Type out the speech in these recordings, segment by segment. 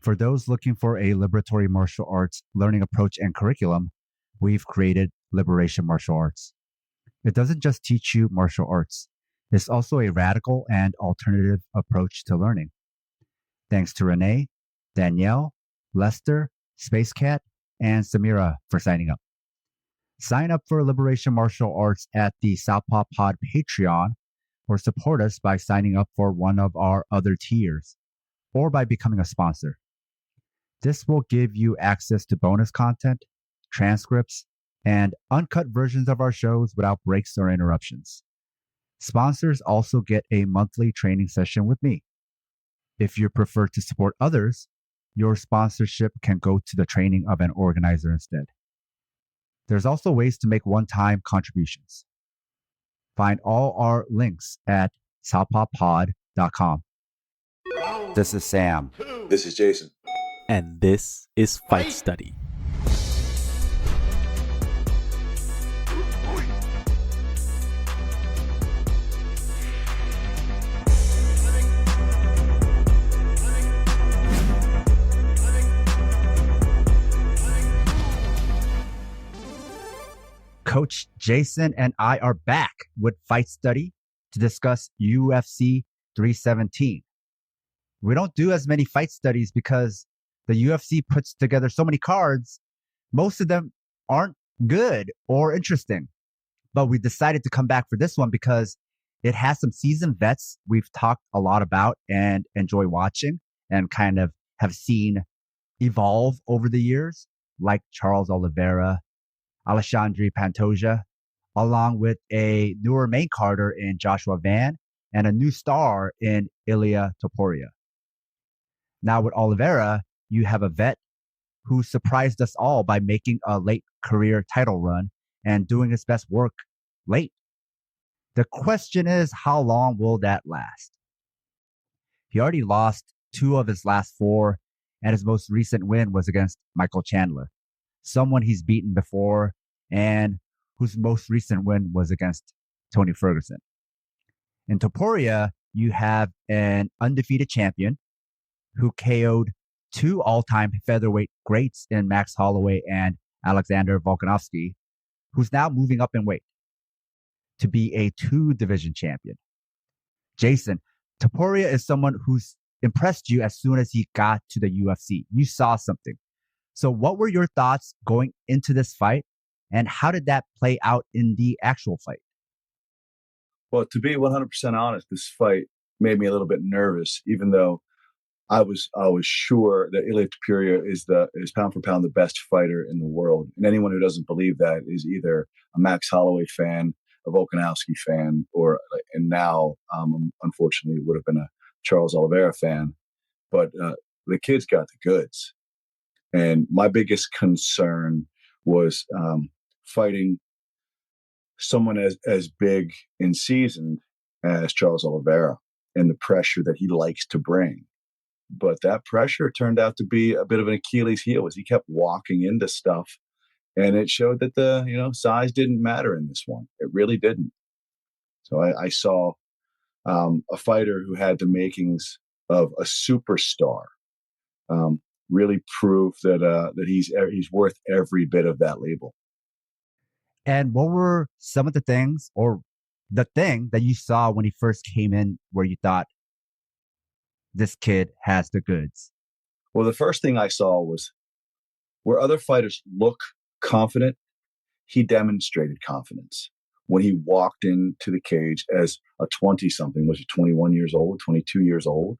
For those looking for a liberatory martial arts learning approach and curriculum, we've created Liberation Martial Arts. It doesn't just teach you martial arts, it's also a radical and alternative approach to learning. Thanks to Renee, Danielle, Lester, Space Cat, and Samira for signing up. Sign up for Liberation Martial Arts at the Southpaw Pod Patreon, or support us by signing up for one of our other tiers, or by becoming a sponsor. This will give you access to bonus content, transcripts, and uncut versions of our shows without breaks or interruptions. Sponsors also get a monthly training session with me. If you prefer to support others, your sponsorship can go to the training of an organizer instead. There's also ways to make one-time contributions. Find all our links at southpawpod.com. This is Sam. This is Jason. And this is Fight Study. Coach Jason and I are back with Fight Study to discuss UFC 317. We don't do as many fight studies because the UFC puts together so many cards. Most of them aren't good or interesting, but we decided to come back for this one because it has some seasoned vets we've talked a lot about and enjoy watching and kind of have seen evolve over the years, like Charles Oliveira, Alexandre Pantoja, along with a newer main carder in Joshua Van and a new star in Ilia Topuria. Now with Oliveira, you have a vet who surprised us all by making a late career title run and doing his best work late. The question is, how long will that last? He already lost 2 of his last 4, and his most recent win was against Michael Chandler, someone he's beaten before and whose most recent win was against Tony Ferguson. In Topuria, you have an undefeated champion who KO'd 2 all-time featherweight greats in Max Holloway and Alexander Volkanovski, who's now moving up in weight to be a 2-division champion. Jason, Topuria is someone who's impressed you as soon as he got to the UFC. You saw something. So what were your thoughts going into this fight, and how did that play out in the actual fight? Well, to be 100% honest, this fight made me a little bit nervous, even though I was sure that Ilia Topuria is pound for pound the best fighter in the world. And anyone who doesn't believe that is either a Max Holloway fan, a Volkanovski fan, and now, unfortunately, would have been a Charles Oliveira fan. But the kid's got the goods. And my biggest concern was fighting someone as big and seasoned as Charles Oliveira and the pressure that he likes to bring. But that pressure turned out to be a bit of an Achilles heel as he kept walking into stuff. And it showed that the size didn't matter in this one. It really didn't. So I saw a fighter who had the makings of a superstar really prove that he's worth every bit of that label. And what were some of the things, or the thing that you saw when he first came in where you thought, this kid has the goods? Well, the first thing I saw was where other fighters look confident, he demonstrated confidence. When he walked into the cage as a 20-something, was he 21 years old, 22 years old?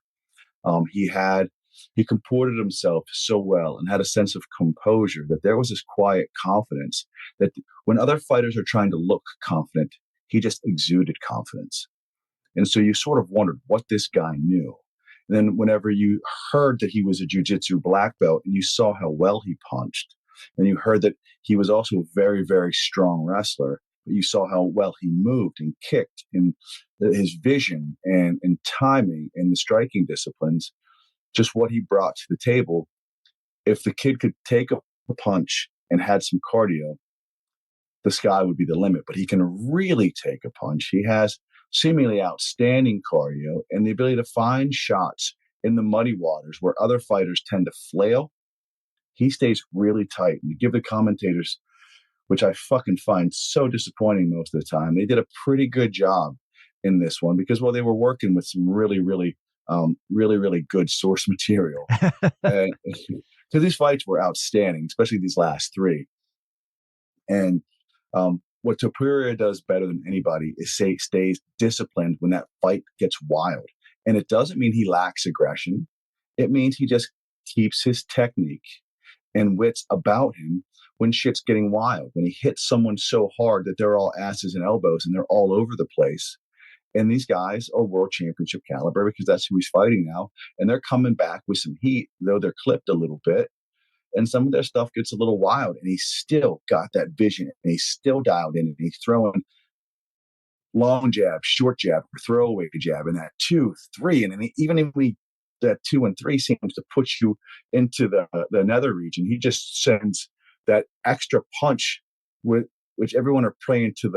He comported himself so well and had a sense of composure that there was this quiet confidence that when other fighters are trying to look confident, he just exuded confidence. And so you sort of wondered what this guy knew. And then whenever you heard that he was a jiu-jitsu black belt and you saw how well he punched, and you heard that he was also a very, very strong wrestler, but you saw how well he moved and kicked, and his vision and timing and the striking disciplines, just what he brought to the table. If the kid could take a punch and had some cardio, the sky would be the limit. But he can really take a punch. He has seemingly outstanding cardio and the ability to find shots in the muddy waters where other fighters tend to flail, he stays really tight. And to give the commentators, which I fucking find so disappointing most of the time, they did a pretty good job in this one because, well, they were working with some really good source material. Because these fights were outstanding, especially these last three. And what Topuria does better than anybody is stays disciplined when that fight gets wild. And it doesn't mean he lacks aggression. It means he just keeps his technique and wits about him when shit's getting wild. When he hits someone so hard that they're all asses and elbows and they're all over the place. And these guys are world championship caliber because that's who he's fighting now. And they're coming back with some heat, though they're clipped a little bit. And some of their stuff gets a little wild. And he's still got that vision. And he's still dialed in. And he's throwing long jab, short jab, or throwaway jab, and that 2, 3. And then even if that 2 and 3 seems to push you into the nether region, he just sends that extra punch with which everyone are praying to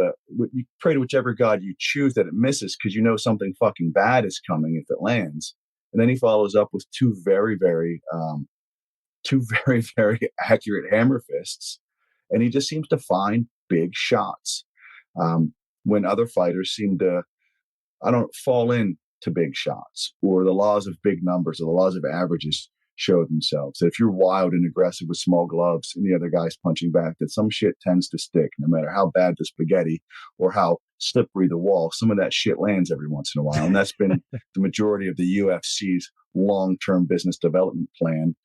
you pray to whichever god you choose that it misses because you know something fucking bad is coming if it lands. And then he follows up with two very, very accurate hammer fists. And he just seems to find big shots. When other fighters seem to, fall in to big shots, or the laws of big numbers or the laws of averages show themselves. That if you're wild and aggressive with small gloves and the other guy's punching back, that some shit tends to stick, no matter how bad the spaghetti or how slippery the wall. Some of that shit lands every once in a while. And that's been the majority of the UFC's long-term business development plan.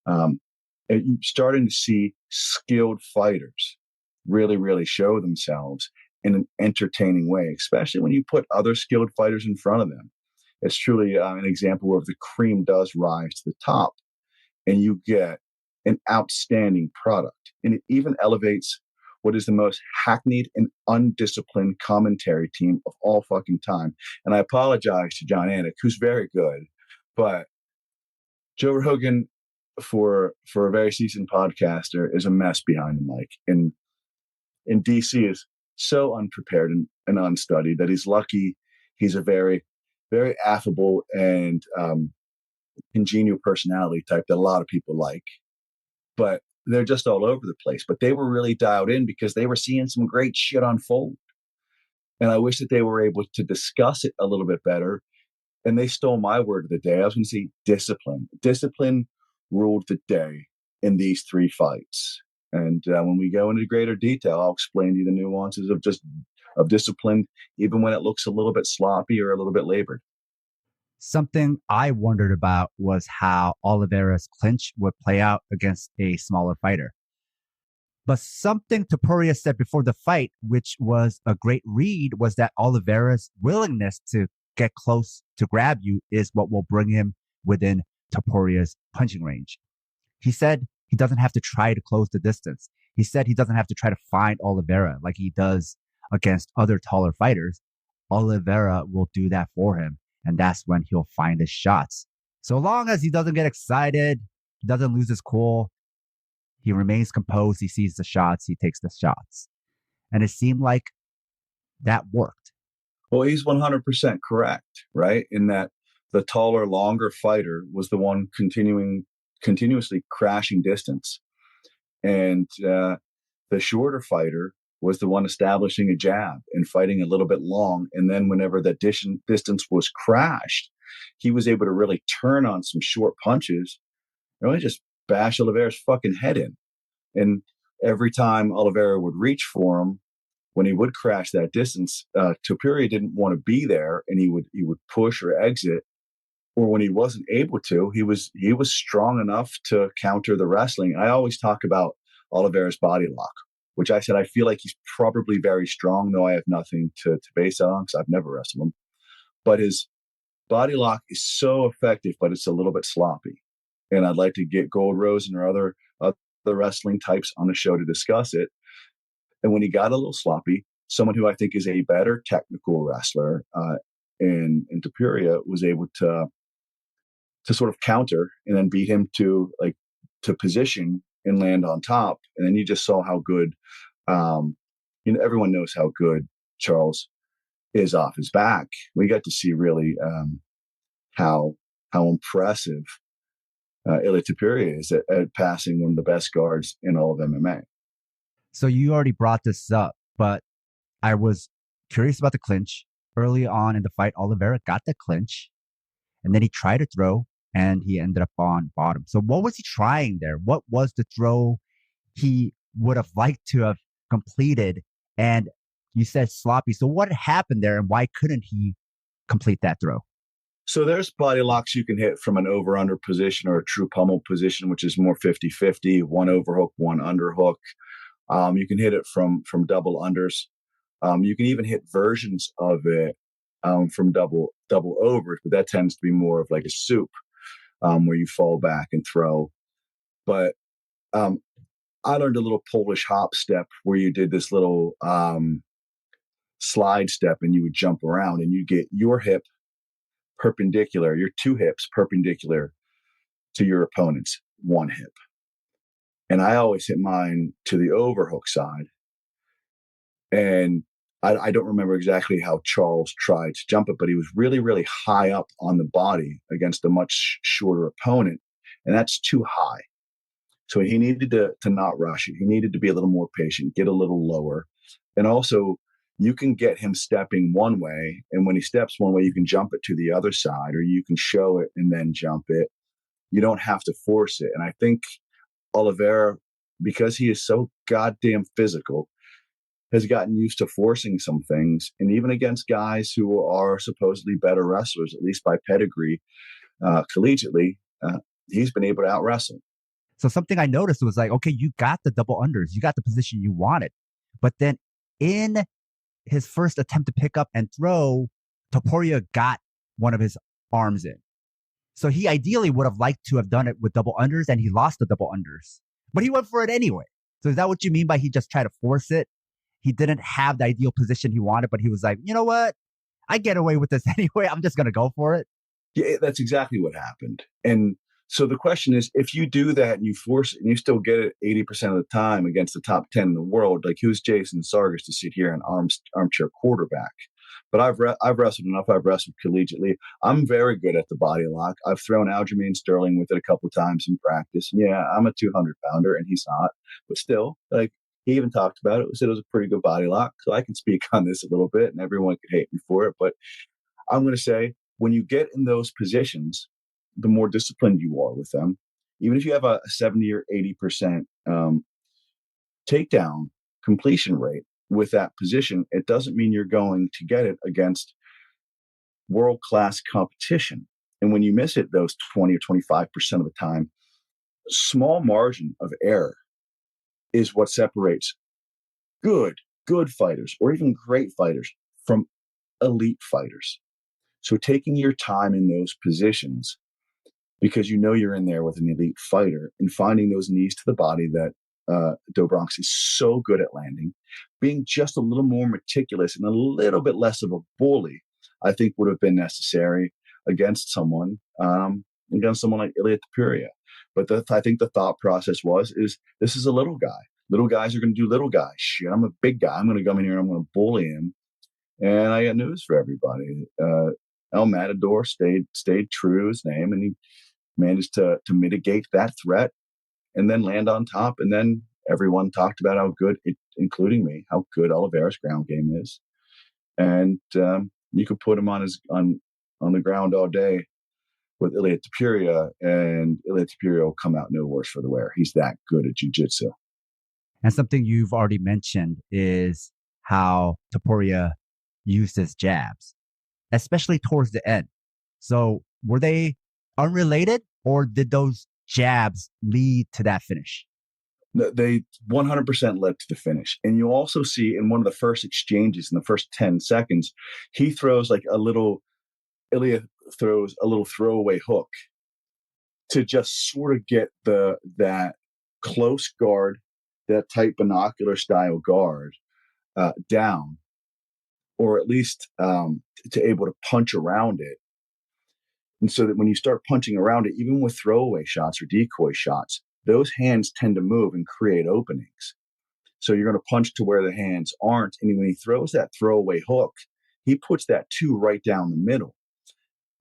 And you're starting to see skilled fighters really, really show themselves in an entertaining way, especially when you put other skilled fighters in front of them. It's truly an example where the cream does rise to the top and you get an outstanding product. And it even elevates what is the most hackneyed and undisciplined commentary team of all fucking time. And I apologize to John Anik, who's very good, but Joe Rogan, for a very seasoned podcaster, is a mess behind the mic. And DC is so unprepared and unstudied that he's lucky he's a very, very affable and congenial personality type that a lot of people like. But they're just all over the place. But they were really dialed in because they were seeing some great shit unfold. And I wish that they were able to discuss it a little bit better. And they stole my word of the day. I was going to say discipline. Discipline ruled the day in these three fights. And when we go into greater detail, I'll explain to you the nuances of discipline, even when it looks a little bit sloppy or a little bit labored. Something I wondered about was how Oliveira's clinch would play out against a smaller fighter. But something Topuria said before the fight, which was a great read, was that Oliveira's willingness to get close to grab you is what will bring him within Topuria's punching range. He said he doesn't have to try to close the distance. He said he doesn't have to try to find Oliveira like he does against other taller fighters. Oliveira will do that for him, and that's when he'll find his shots. So long as he doesn't get excited, he doesn't lose his cool, he remains composed, he sees the shots, he takes the shots. And it seemed like that worked. Well, he's 100% correct, right? In that the taller, longer fighter was the one continuously crashing distance. And the shorter fighter was the one establishing a jab and fighting a little bit long. And then whenever that distance was crashed, he was able to really turn on some short punches and really just bash Oliveira's fucking head in. And every time Oliveira would reach for him, when he would crash that distance, Topuria didn't want to be there, and he would push or exit. Or when he wasn't able to, he was strong enough to counter the wrestling. I always talk about Oliveira's body lock, which I said I feel like he's probably very strong, though I have nothing to base that on because I've never wrestled him. But his body lock is so effective, but it's a little bit sloppy. And I'd like to get Gold Rose and our other wrestling types on the show to discuss it. And when he got a little sloppy, someone who I think is a better technical wrestler in Topuria was able to sort of counter and then beat him to position and land on top. And then you just saw how good, everyone knows how good Charles is off his back. We got to see really how how impressive Ilia Topuria is at passing one of the best guards in all of MMA. So you already brought this up, but I was curious about the clinch. Early on in the fight, Oliveira got the clinch, and then he tried to throw, and he ended up on bottom. So what was he trying there? What was the throw he would have liked to have completed? And you said sloppy. So what happened there, and why couldn't he complete that throw? So there's body locks you can hit from an over-under position or a true pummel position, which is more 50-50, one overhook, one underhook. You can hit it from double unders. You can even hit versions of it from double overs, but that tends to be more of like a soup where you fall back and throw. But I learned a little Polish hop step where you did this little slide step and you would jump around and you get your hip perpendicular, your two hips perpendicular to your opponent's one hip. And I always hit mine to the overhook side. And I don't remember exactly how Charles tried to jump it, but he was really, really high up on the body against a much shorter opponent. And that's too high. So he needed to not rush it. He needed to be a little more patient, get a little lower. And also, you can get him stepping one way. And when he steps one way, you can jump it to the other side, or you can show it and then jump it. You don't have to force it. And I think Oliveira, because he is so goddamn physical, has gotten used to forcing some things. And even against guys who are supposedly better wrestlers, at least by pedigree, collegiately, he's been able to out wrestle. So something I noticed was like, okay, you got the double unders, you got the position you wanted. But then in his first attempt to pick up and throw, Topuria got one of his arms in. So he ideally would have liked to have done it with double unders, and he lost the double unders. But he went for it anyway. So is that what you mean by he just tried to force it? He didn't have the ideal position he wanted, but he was like, you know what? I get away with this anyway. I'm just going to go for it. Yeah, that's exactly what happened. And so the question is, if you do that and you force it and you still get it 80% of the time against the top 10 in the world, like who's Jason Sargis to sit here and armchair quarterback? But I've wrestled enough. I've wrestled collegiately. I'm very good at the body lock. I've thrown Aljamain Sterling with it a couple of times in practice. Yeah, I'm a 200-pounder and he's not. But still, like he even talked about it. Said it was a pretty good body lock. So I can speak on this a little bit and everyone could hate me for it. But I'm going to say when you get in those positions, the more disciplined you are with them, even if you have a 70 or 80% takedown completion rate with that position, it doesn't mean you're going to get it against world-class competition. And when you miss it those 20 or 25% of the time, small margin of error is what separates good fighters or even great fighters from elite fighters. So taking your time in those positions, because you know you're in there with an elite fighter, and finding those knees to the body that Do Bronx is so good at landing, being just a little more meticulous and a little bit less of a bully, I think would have been necessary against someone like Ilia Topuria. But I think the thought process is this is a little guy. Little guys are going to do little guys shit. I'm a big guy. I'm going to come in here and I'm going to bully him. And I got news for everybody. El Matador stayed true to his name, and he managed to mitigate that threat and then land on top. And then everyone talked about how good, including me, how good Oliveira's ground game is. And you could put him on the ground all day with Ilia Topuria, and Ilia Topuria will come out no worse for the wear. He's that good at jiu-jitsu. And something you've already mentioned is how Topuria used his jabs, especially towards the end. So were they unrelated, or did those jabs lead to that finish? They 100% led to the finish. And you also see in one of the first exchanges, in the first 10 seconds, Ilia throws a little throwaway hook to just sort of get that close guard, that tight binocular style guard down, or at least to able to punch around it. And so that when you start punching around it, even with throwaway shots or decoy shots, those hands tend to move and create openings. So you're going to punch to where the hands aren't. And when he throws that throwaway hook, he puts that two right down the middle.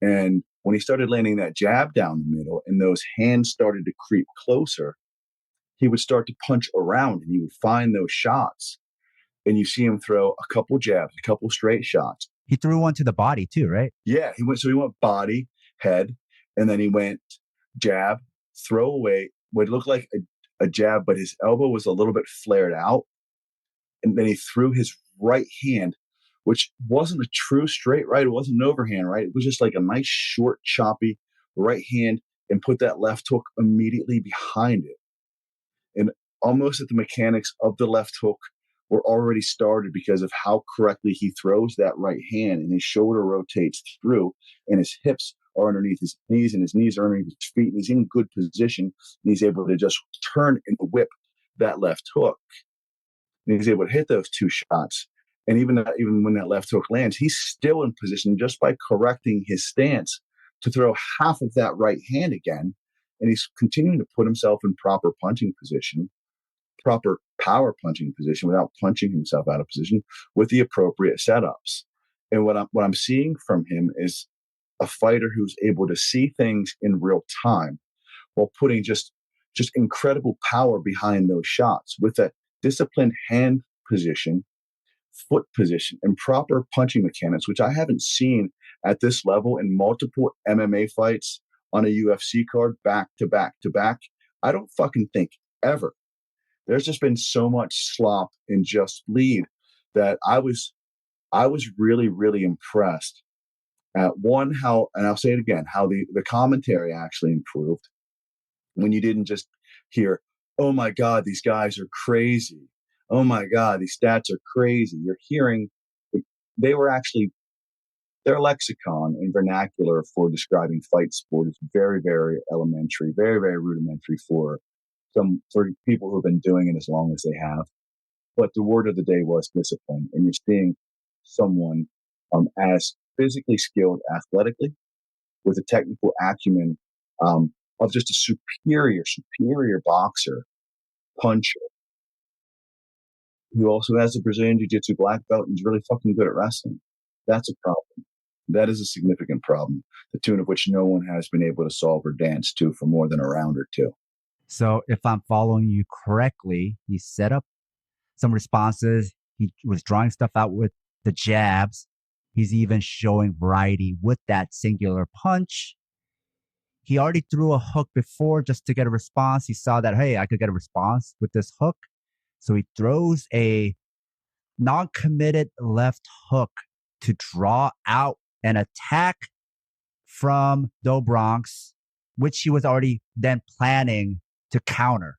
And when he started landing that jab down the middle and those hands started to creep closer, he would start to punch around and he would find those shots. And you see him throw a couple jabs, a couple straight shots. He threw one to the body too, right? Yeah, he went body, head, and then he went jab, throw away what looked like a jab, but his elbow was a little bit flared out. And then he threw his right hand, which wasn't a true straight right. It wasn't an overhand right. It was just like a nice, short, choppy right hand, and put that left hook immediately behind it. And almost at the mechanics of the left hook were already started because of how correctly he throws that right hand, and his shoulder rotates through and his hips are underneath his knees and his knees are underneath his feet, and he's in good position, and he's able to just turn and whip that left hook. And he's able to hit those two shots. And even when that left hook lands, he's still in position just by correcting his stance to throw half of that right hand again. And he's continuing to put himself in proper punching position, proper power punching position, without punching himself out of position, with the appropriate setups. And what I'm seeing from him is a fighter who's able to see things in real time while putting just incredible power behind those shots with that disciplined hand position, foot position, and proper punching mechanics, which I haven't seen at this level in multiple MMA fights on a UFC card back to back to back. I don't fucking think ever. There's just been so much slop and just bleed that I was really, really impressed at how, and I'll say it again, how the commentary actually improved when you didn't just hear, oh my God, these guys are crazy. Oh my God, these stats are crazy. You're hearing they were actually, their lexicon and vernacular for describing fight sport is very, very elementary, very, very rudimentary for people who've been doing it as long as they have. But the word of the day was discipline. And you're seeing someone as physically skilled athletically with a technical acumen of just a superior boxer, puncher, who also has a Brazilian Jiu-Jitsu black belt and is really fucking good at wrestling. That's a problem. That is a significant problem, the tune of which no one has been able to solve or dance to for more than a round or two. So if I'm following you correctly, he set up some responses. He was drawing stuff out with the jabs. He's even showing variety with that singular punch. He already threw a hook before just to get a response. He saw that, hey, I could get a response with this hook. So he throws a non-committed left hook to draw out an attack from Do Bronx, which he was already then planning to counter.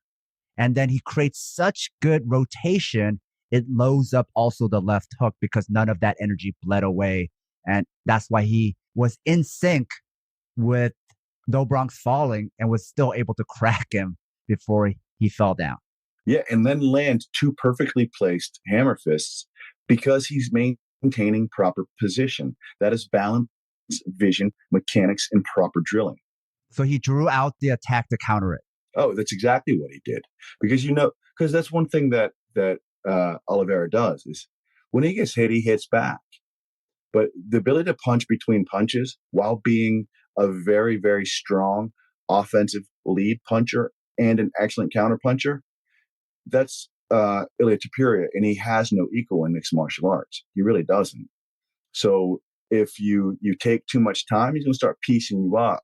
And then he creates such good rotation, it loads up also the left hook because none of that energy bled away. And that's why he was in sync with Do Bronx falling and was still able to crack him before he fell down. Yeah, and then land two perfectly placed hammer fists because he's maintaining proper position. That is balance, vision, mechanics, and proper drilling. So he drew out the attack to counter it. Oh, that's exactly what he did. Because that's one thing that Oliveira does is when he gets hit, he hits back. But the ability to punch between punches while being a very, very strong offensive lead puncher and an excellent counter puncher, that's Ilia Topuria, and he has no equal in mixed martial arts. He really doesn't. So if you take too much time, he's going to start piecing you up.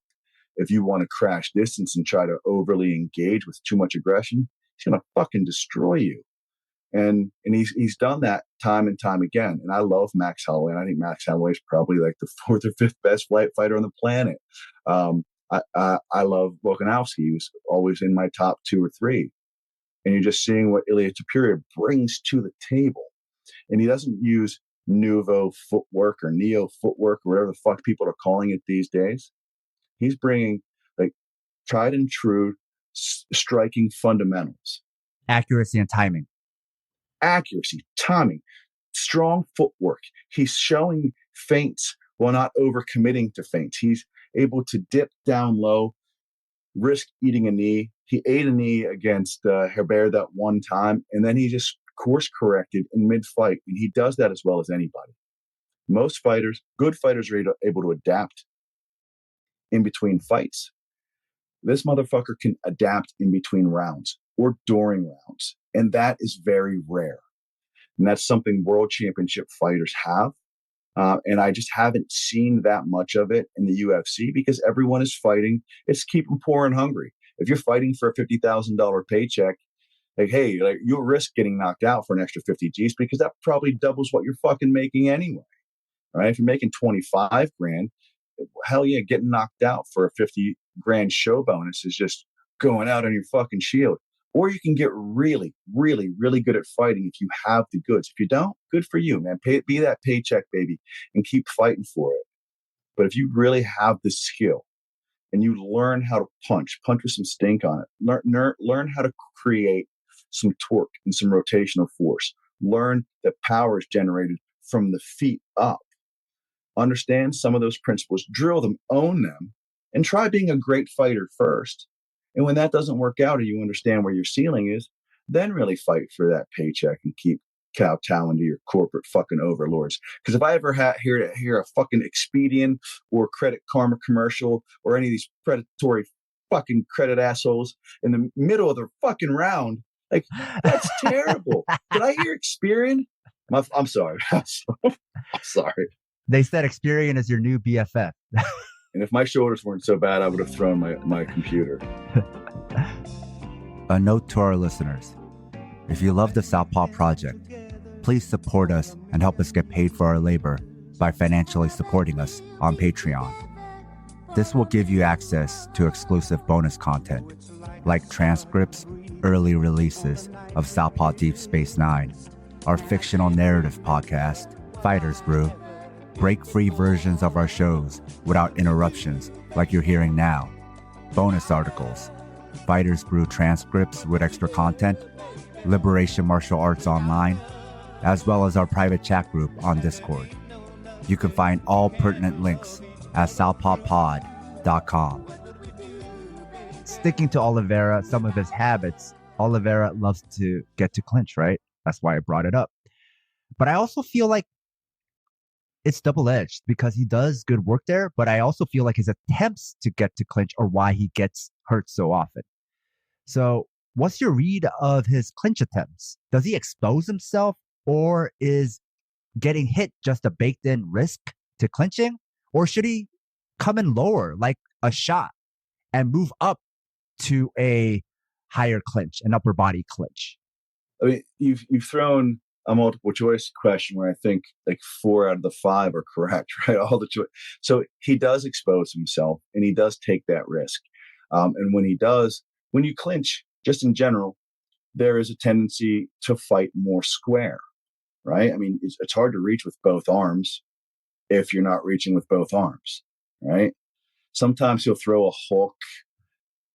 If you want to crash distance and try to overly engage with too much aggression, he's going to fucking destroy you. And he's done that time and time again. And I love Max Holloway. And I think Max Holloway is probably like the fourth or fifth best fighter on the planet. I love Volkanovski. He was always in my top 2 or 3. And you're just seeing what Ilia Topuria brings to the table. And he doesn't use nouveau footwork or neo footwork or whatever the fuck people are calling it these days. He's bringing like tried and true striking fundamentals. Accuracy and timing. Accuracy, timing, strong footwork. He's showing feints while not overcommitting to feints. He's able to dip down low, risk eating a knee. He ate a knee against Herbert that one time, and then he just course corrected in mid-fight, and he does that as well as anybody. Most fighters, good fighters, are able to adapt in between fights. This motherfucker can adapt in between rounds or during rounds. And that is very rare. And that's something world championship fighters have. And I just haven't seen that much of it in the UFC because everyone is fighting. It's keep them poor and hungry. If you're fighting for a $50,000 paycheck, like, hey, like you'll risk getting knocked out for an extra 50 G's because that probably doubles what you're fucking making anyway. Right? If you're making 25 grand, hell yeah, getting knocked out for a 50 grand show bonus is just going out on your fucking shield. Or you can get really, really, really good at fighting if you have the goods. If you don't, good for you, man. Be that paycheck baby and keep fighting for it. But if you really have the skill and you learn how to punch with some stink on it, learn how to create some torque and some rotational force, learn that power is generated from the feet up, understand some of those principles, drill them, own them, and try being a great fighter first. And when that doesn't work out or you understand where your ceiling is, then really fight for that paycheck and keep kowtowing to your corporate fucking overlords. Because if I ever hear a fucking Expedient or Credit Karma commercial or any of these predatory fucking credit assholes in the middle of the fucking round, like, that's terrible. Did I hear Experian? I'm sorry. I'm sorry. They said Experian is your new BFF. And if my shoulders weren't so bad, I would have thrown my computer. A note to our listeners. If you love the Southpaw Project, please support us and help us get paid for our labor by financially supporting us on Patreon. This will give you access to exclusive bonus content, like transcripts, early releases of Southpaw Deep Space Nine, our fictional narrative podcast, Fighters Brew, break-free versions of our shows without interruptions like you're hearing now, bonus articles, Fighters Brew transcripts with extra content, Liberation Martial Arts Online, as well as our private chat group on Discord. You can find all pertinent links at southpawpod.com. Sticking to Oliveira, some of his habits, Oliveira loves to get to clinch, right? That's why I brought it up. But I also feel like it's double-edged because he does good work there, but I also feel like his attempts to get to clinch are why he gets hurt so often. So what's your read of his clinch attempts? Does he expose himself, or is getting hit just a baked-in risk to clinching? Or should he come in lower, like a shot, and move up to a higher clinch, an upper body clinch? I mean, you've thrown a multiple choice question where I think like 4 out of the 5 are correct, right? All the choice. So he does expose himself and he does take that risk. And when he does, when you clinch, just in general, there is a tendency to fight more square, right? I mean, it's hard to reach with both arms if you're not reaching with both arms, right? Sometimes he'll throw a hook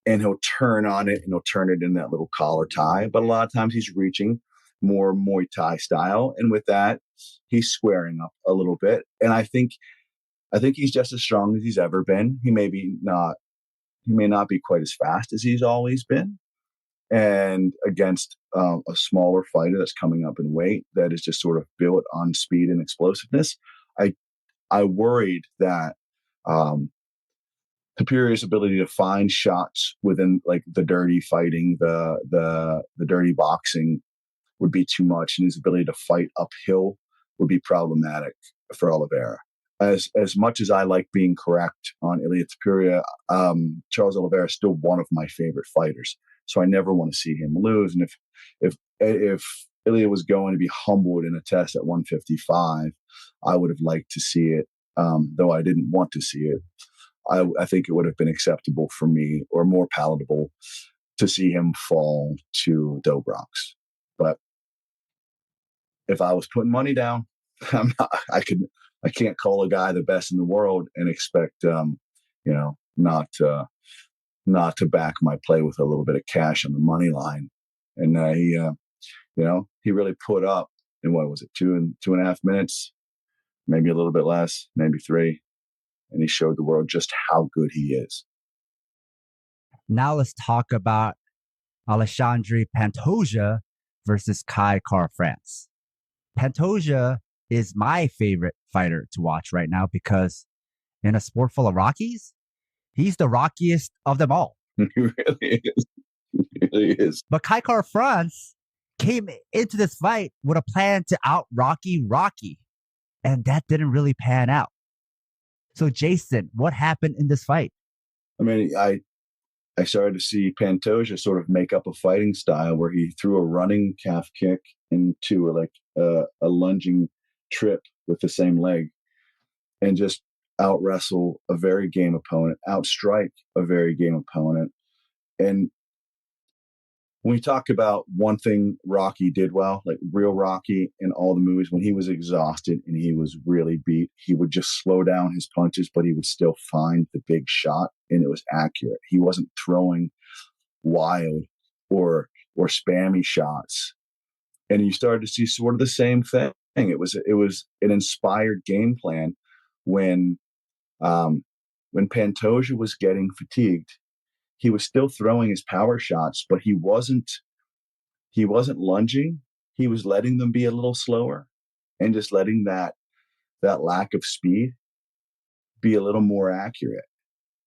and he'll turn on it and he'll turn it in that little collar tie. But a lot of times he's reaching more Muay Thai style. And with that, he's squaring up a little bit. And I think he's just as strong as he's ever been. He may not be quite as fast as he's always been. And against a smaller fighter that's coming up in weight that is just sort of built on speed and explosiveness, I worried that Tapiria's ability to find shots within like the dirty fighting, the dirty boxing would be too much, and his ability to fight uphill would be problematic for Oliveira. As much as I like being correct on Ilia Topuria, Charles Oliveira is still one of my favorite fighters. So I never want to see him lose. And if Ilia was going to be humbled in a test at 155, I would have liked to see it, though I didn't want to see it. I think it would have been acceptable for me, or more palatable, to see him fall to Dobrox. But if I was putting money down, I can't call a guy the best in the world and expect, not to back my play with a little bit of cash on the money line. And he really put up in, what was it, 2.5 minutes, maybe a little bit less, maybe 3. And he showed the world just how good he is. Now let's talk about Alexandre Pantoja versus Kai Kara-France. Pantoja is my favorite fighter to watch right now because in a sport full of Rockies, He's the rockiest of them all. He really is. He really is. But Kai France came into this fight with a plan to out Rocky, and that didn't really pan out. So, Jason, what happened in this fight? I mean, I started to see Pantoja sort of make up a fighting style where he threw a running calf kick into a lunging trip with the same leg and just out wrestle a very game opponent, outstrike a very game opponent. And when we talk about one thing Rocky did well, like real Rocky in all the movies, when he was exhausted and he was really beat, he would just slow down his punches, but he would still find the big shot and it was accurate. He wasn't throwing wild or spammy shots. And you started to see sort of the same thing. It was an inspired game plan when Pantoja was getting fatigued. He was still throwing his power shots, but he wasn't lunging. He was letting them be a little slower and just letting that lack of speed be a little more accurate.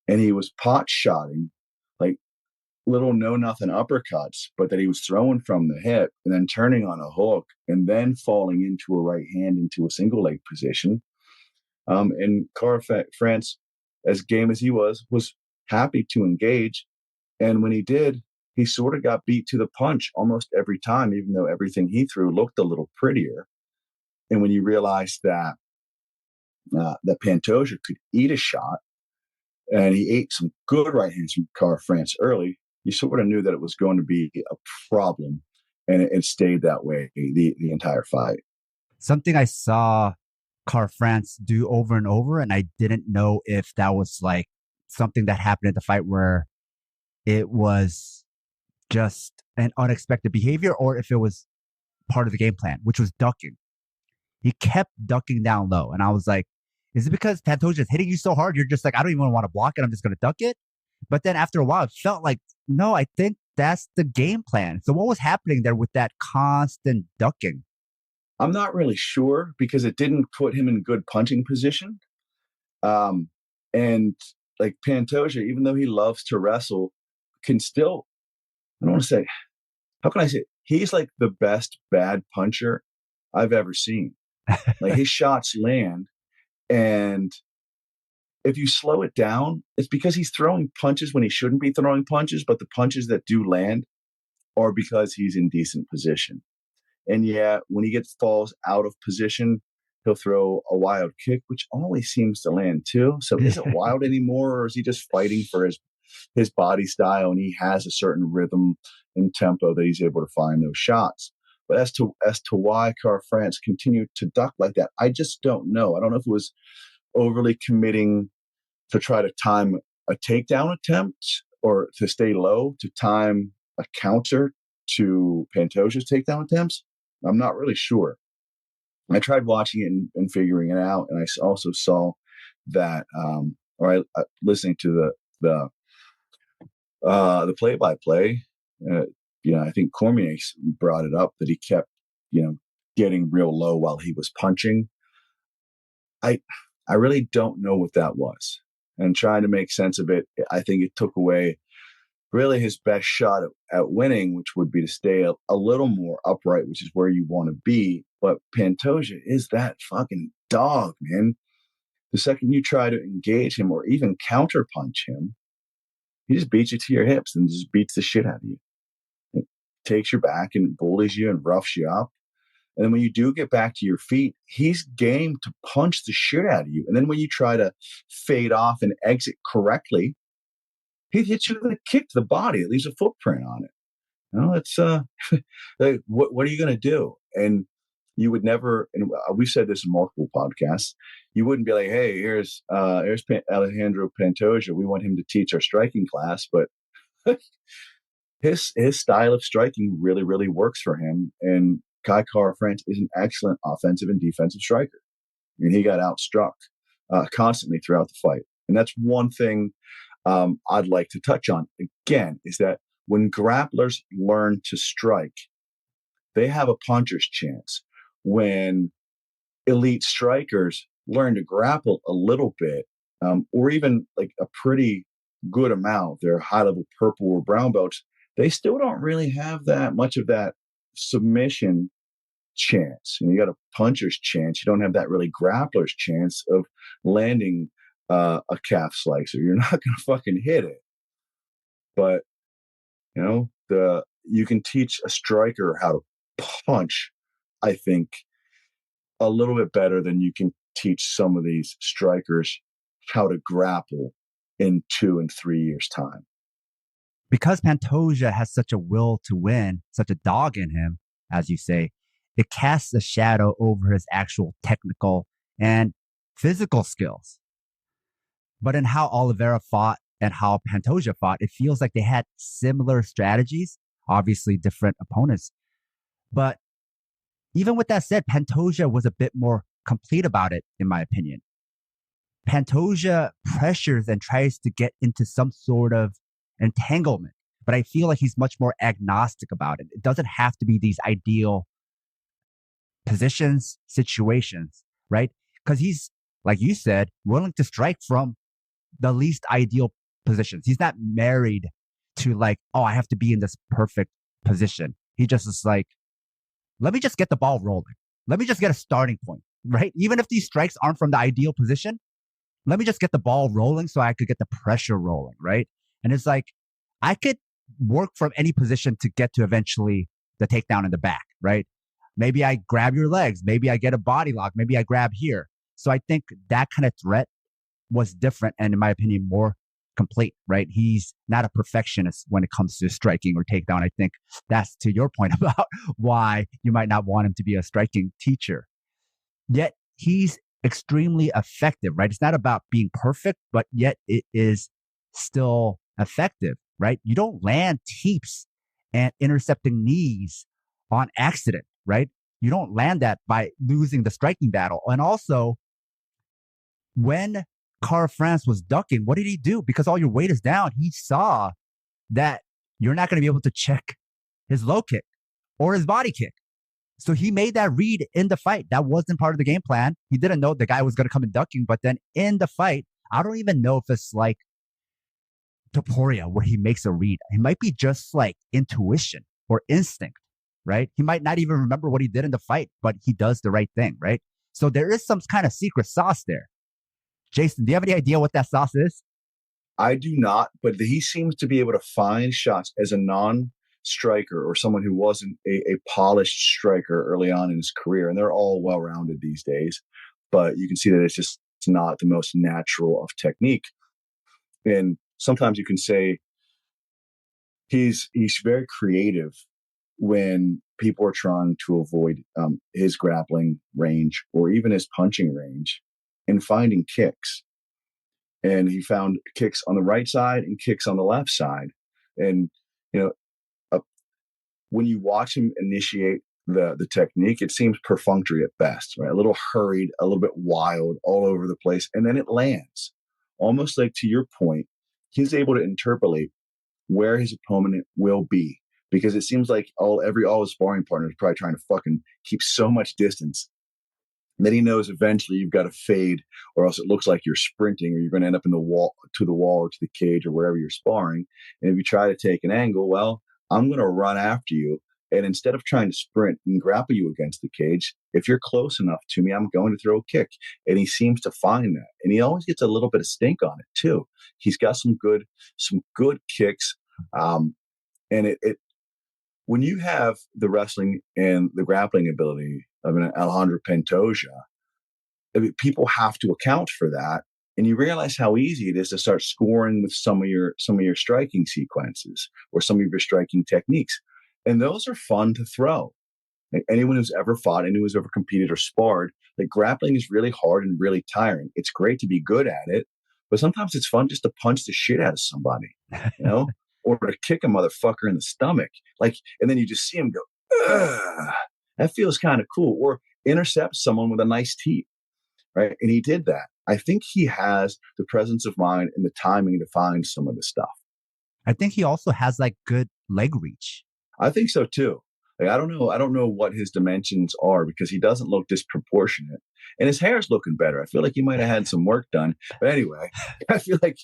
And he was pot shotting like little no-nothing uppercuts, but that he was throwing from the hip and then turning on a hook and then falling into a right hand into a single leg position. And France, as game as he was happy to engage. And when he did, he sort of got beat to the punch almost every time, even though everything he threw looked a little prettier. And when you realize that Pantoja could eat a shot, and he ate some good right hands from France early, you sort of knew that it was going to be a problem, and it stayed that way the entire fight. Something I saw France do over and over, and I didn't know if that was like something that happened in the fight where it was just an unexpected behavior or if it was part of the game plan, which was ducking. He kept ducking down low, and I was like, is it because Pantoja is hitting you so hard, you're just like, I don't even want to block it, I'm just going to duck it? But then after a while, it felt like, no, I think that's the game plan. So what was happening there with that constant ducking? I'm not really sure because it didn't put him in good punching position. And like Pantoja, even though he loves to wrestle, can still, I don't want to say, how can I say it? He's like the best bad puncher I've ever seen. Like his shots land, and if you slow it down, it's because he's throwing punches when he shouldn't be throwing punches, but the punches that do land are because he's in decent position. And yeah, when he falls out of position, he'll throw a wild kick, which always seems to land too. So is it wild anymore, or is he just fighting for his body style and he has a certain rhythm and tempo that he's able to find those shots? But as to why France continued to duck like that, I just don't know. I don't know if it was overly committing to try to time a takedown attempt or to stay low to time a counter to Pantoja's takedown attempts. I'm not really sure. I tried watching it and figuring it out, and I also saw that, listening to the play-by-play. I think Cormier brought it up that he kept, getting real low while he was punching. I really don't know what that was, and trying to make sense of it, I think it took away really his best shot at winning, which would be to stay a little more upright, which is where you want to be. But Pantoja is that fucking dog, man. The second you try to engage him or even counterpunch him, he just beats you to your hips and just beats the shit out of you. He takes your back and bullies you and roughs you up. And then when you do get back to your feet, he's game to punch the shit out of you. And then when you try to fade off and exit correctly, he hits you with a kick to the body. It leaves a footprint on it. It's like, what are you going to do? And you would never, and we've said this in multiple podcasts, you wouldn't be like, hey, here's Alejandro Pantoja. We want him to teach our striking class. But his style of striking really, really works for him. And Kai France is an excellent offensive and defensive striker. And he got outstruck constantly throughout the fight. And that's one thing I'd like to touch on again, is that when grapplers learn to strike, they have a puncher's chance. When elite strikers learn to grapple a little bit, or even like a pretty good amount, they're high level purple or brown belts, they still don't really have that much of that submission chance. And you got a puncher's chance. You don't have that really grappler's chance of landing a calf slicer. You're not going to fucking hit it. But you can teach a striker how to punch, I think, a little bit better than you can teach some of these strikers how to grapple in 2 and 3 years' time. Because Pantoja has such a will to win, such a dog in him, as you say, it casts a shadow over his actual technical and physical skills. But in how Oliveira fought and how Pantoja fought, it feels like they had similar strategies, obviously different opponents. But even with that said, Pantoja was a bit more complete about it, in my opinion. Pantoja pressures and tries to get into some sort of entanglement, but I feel like he's much more agnostic about it. It doesn't have to be these ideal positions, situations, right? Because he's, like you said, willing to strike from the least ideal positions. He's not married to like, oh, I have to be in this perfect position. He just is like, let me just get the ball rolling. Let me just get a starting point, right? Even if these strikes aren't from the ideal position, let me just get the ball rolling so I could get the pressure rolling, right? And it's like, I could work from any position to get to eventually the takedown in the back, right? Maybe I grab your legs. Maybe I get a body lock. Maybe I grab here. So I think that kind of threat was different and, in my opinion, more complete, right? He's not a perfectionist when it comes to striking or takedown. I think that's to your point about why you might not want him to be a striking teacher. Yet he's extremely effective, right? It's not about being perfect, but yet it is still effective, right? You don't land teeps and intercepting knees on accident, right? You don't land that by losing the striking battle. And also, when Carl France was ducking, what did he do? Because all your weight is down, he saw that you're not going to be able to check his low kick or his body kick. So he made that read in the fight. That wasn't part of the game plan. He didn't know the guy was going to come in ducking, but then in the fight, I don't even know if it's like Topuria where he makes a read. It might be just like intuition or instinct, right? He might not even remember what he did in the fight, but he does the right thing, right? So there is some kind of secret sauce there. Jason, do you have any idea what that sauce is? I do not, but he seems to be able to find shots as a non-striker or someone who wasn't a polished striker early on in his career. And they're all well-rounded these days, but you can see that it's not the most natural of technique. And sometimes you can say he's very creative when people are trying to avoid his grappling range or even his punching range and finding kicks. And he found kicks on the right side and kicks on the left side. And, when you watch him initiate the technique, it seems perfunctory at best, right? A little hurried, a little bit wild, all over the place. And then it lands. Almost like, to your point, he's able to interpolate where his opponent will be. Because it seems like all his sparring partners are probably trying to fucking keep so much distance. And then he knows eventually you've got to fade, or else it looks like you're sprinting, or you're going to end up in the wall or to the cage or wherever you're sparring. And if you try to take an angle, well, I'm going to run after you. And instead of trying to sprint and grapple you against the cage, if you're close enough to me, I'm going to throw a kick. And he seems to find that. And he always gets a little bit of stink on it too. He's got some good kicks. And it when you have the wrestling and the grappling ability of an Alejandro Pantoja, people have to account for that. And you realize how easy it is to start scoring with some of your striking sequences or some of your striking techniques. And those are fun to throw. Like anyone who's ever fought, anyone who's ever competed or sparred, like grappling is really hard and really tiring. It's great to be good at it, but sometimes it's fun just to punch the shit out of somebody, or to kick a motherfucker in the stomach. Like, and then you just see him go, ugh, that feels kind of cool. Or intercept someone with a nice teep, right? And he did that. I think he has the presence of mind and the timing to find some of the stuff. I think he also has like good leg reach. I think so too. Like, I don't know what his dimensions are because he doesn't look disproportionate, and his hair's looking better. I feel like he might have had some work done. But anyway, I feel like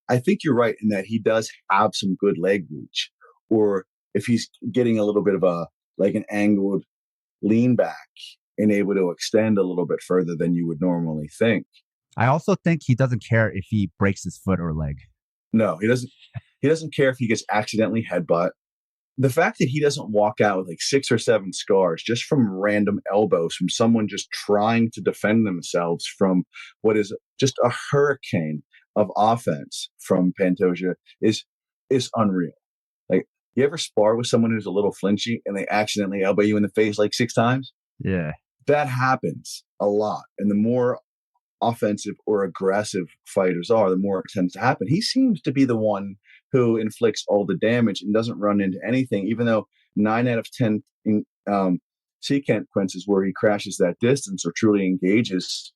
I think you're right in that he does have some good leg reach, or if he's getting a little bit of an angled lean back and able to extend a little bit further than you would normally think. I also think he doesn't care if he breaks his foot or leg. No, he doesn't. He doesn't care if he gets accidentally headbutt. The fact that he doesn't walk out with like 6 or 7 scars just from random elbows from someone just trying to defend themselves from what is just a hurricane of offense from Pantoja is unreal. Like, you ever spar with someone who's a little flinchy and they accidentally elbow you in the face like 6 times? Yeah. That happens a lot. And the more offensive or aggressive fighters are, the more it tends to happen. He seems to be the one who inflicts all the damage and doesn't run into anything, even though 9 out of 10 sequences where he crashes that distance or truly engages,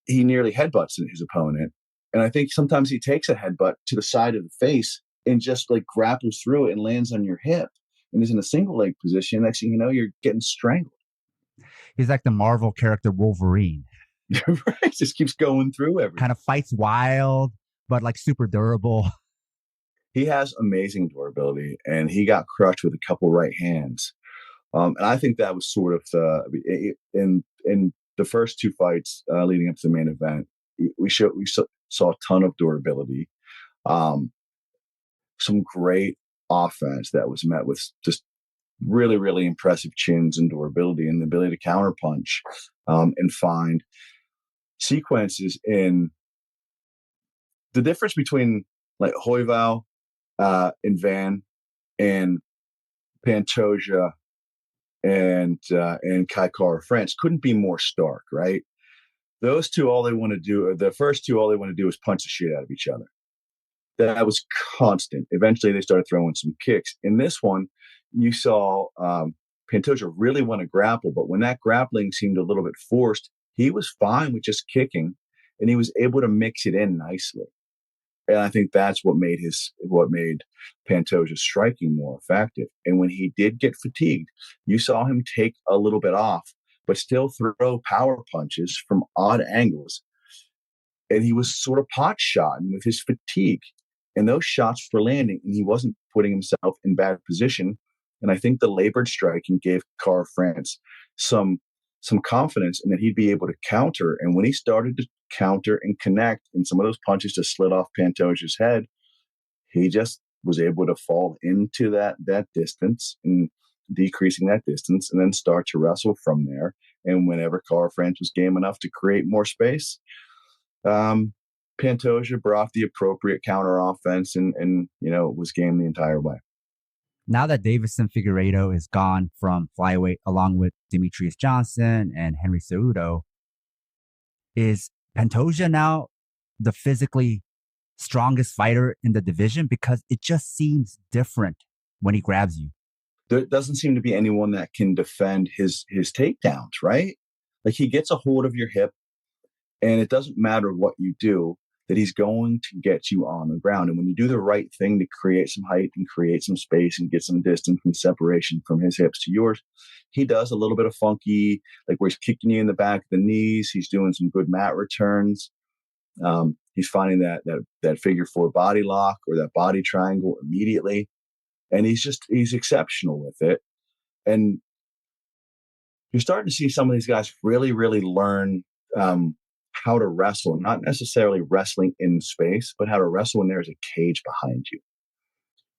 he nearly headbutts his opponent. And I think sometimes he takes a headbutt to the side of the face and just like grapples through it and lands on your hip and is in a single leg position. Next thing you know, you're getting strangled. He's like the Marvel character Wolverine. Right? Just keeps going through everything. Kind of fights wild, but like super durable. He has amazing durability, and he got crushed with a couple right hands. And I think that was sort of in the first 2 fights leading up to the main event. We saw a ton of durability, some great offense that was met with just really, really impressive chins and durability and the ability to counterpunch and find sequences in the difference between like Hoival and Van and Pantoja and Kai Kara France couldn't be more stark, right? Those two, all they want to do, or the first two, all they want to do is punch the shit out of each other. That was constant. Eventually, they started throwing some kicks. In this one, you saw Pantoja really want to grapple, but when that grappling seemed a little bit forced, he was fine with just kicking, and he was able to mix it in nicely. And I think that's what made Pantoja's striking more effective. And when he did get fatigued, you saw him take a little bit off, but still throw power punches from odd angles. And he was sort of pot shotting with his fatigue. And those shots were landing, and he wasn't putting himself in bad position. And I think the labored striking gave Kara France some confidence in that he'd be able to counter. And when he started to counter and connect, and some of those punches just slid off Pantoja's head, he just was able to fall into that distance and decreasing that distance, and then start to wrestle from there. And whenever Kara France was game enough to create more space, Pantoja brought the appropriate counter offense and was game the entire way. Now that Davison Figueiredo is gone from flyweight along with Demetrius Johnson and Henry Cejudo, is Pantoja now the physically strongest fighter in the division? Because it just seems different when he grabs you. There doesn't seem to be anyone that can defend his takedowns, right? Like, he gets a hold of your hip, and it doesn't matter what you do, that he's going to get you on the ground. And when you do the right thing to create some height and create some space and get some distance and separation from his hips to yours, he does a little bit of funky, like where he's kicking you in the back of the knees. He's doing some good mat returns. He's finding that figure 4 body lock or that body triangle immediately. And he's exceptional with it. And you're starting to see some of these guys really, really learn how to wrestle, not necessarily wrestling in space, but how to wrestle when there's a cage behind you.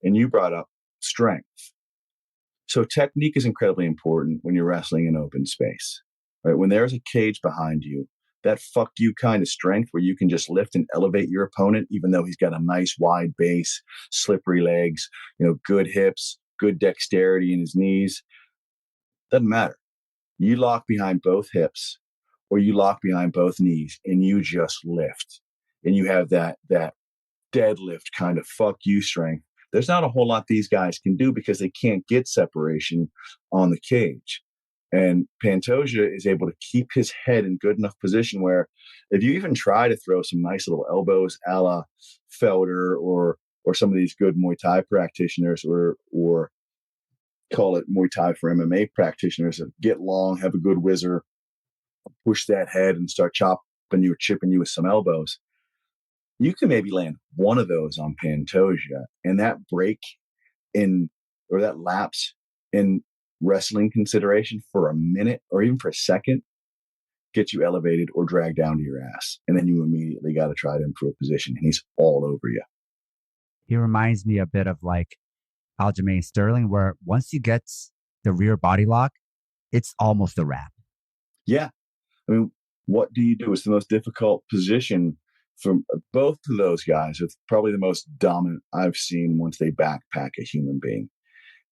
And you brought up strength. So technique is incredibly important when you're wrestling in open space, right? When there's a cage behind you, that fuck you kind of strength where you can just lift and elevate your opponent, even though he's got a nice wide base, slippery legs, good hips, good dexterity in his knees. Doesn't matter. You lock behind both hips or you lock behind both knees and you just lift. And you have that deadlift kind of fuck you strength. There's not a whole lot these guys can do because they can't get separation on the cage. And Pantoja is able to keep his head in good enough position where if you even try to throw some nice little elbows a la Felder or some of these good Muay Thai practitioners or call it Muay Thai for MMA practitioners that get long, have a good whizzer, push that head and start chopping you or chipping you with some elbows. You can maybe land one of those on Pantoja, and that break in or that lapse in wrestling consideration for a minute or even for a second gets you elevated or dragged down to your ass. And then you immediately got to try to improve position, and he's all over you. He reminds me a bit of like Aljamain Sterling, where once he gets the rear body lock, it's almost a wrap. Yeah. I mean, what do you do? It's the most difficult position for both of those guys. It's probably the most dominant I've seen once they backpack a human being.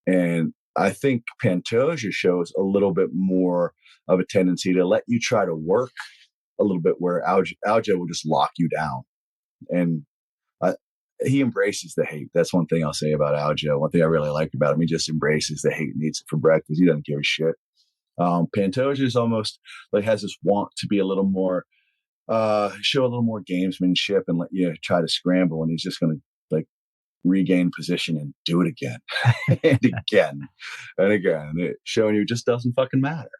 And I think Pantoja shows a little bit more of a tendency to let you try to work a little bit where Aljo will just lock you down. And he embraces the hate. That's one thing I'll say about Aljo. One thing I really like about him, he just embraces the hate and eats it for breakfast. He doesn't give a shit. Pantoja is almost like has this want to be a little more, show a little more gamesmanship and let you try to scramble. And he's just going to like regain position and do it again and again and again. It showing you it just doesn't fucking matter.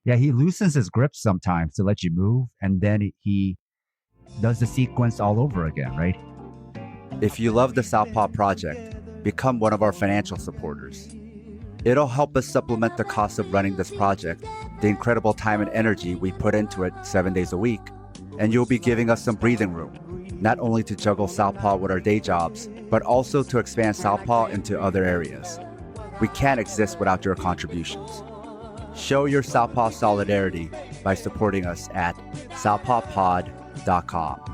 Yeah, he loosens his grip sometimes to let you move, and then he does the sequence all over again, right? If you love the Southpaw Project, become one of our financial supporters. It'll help us supplement the cost of running this project, the incredible time and energy we put into it 7 days a week, and you'll be giving us some breathing room, not only to juggle Southpaw with our day jobs, but also to expand Southpaw into other areas. We can't exist without your contributions. Show your Southpaw solidarity by supporting us at southpawpod.com.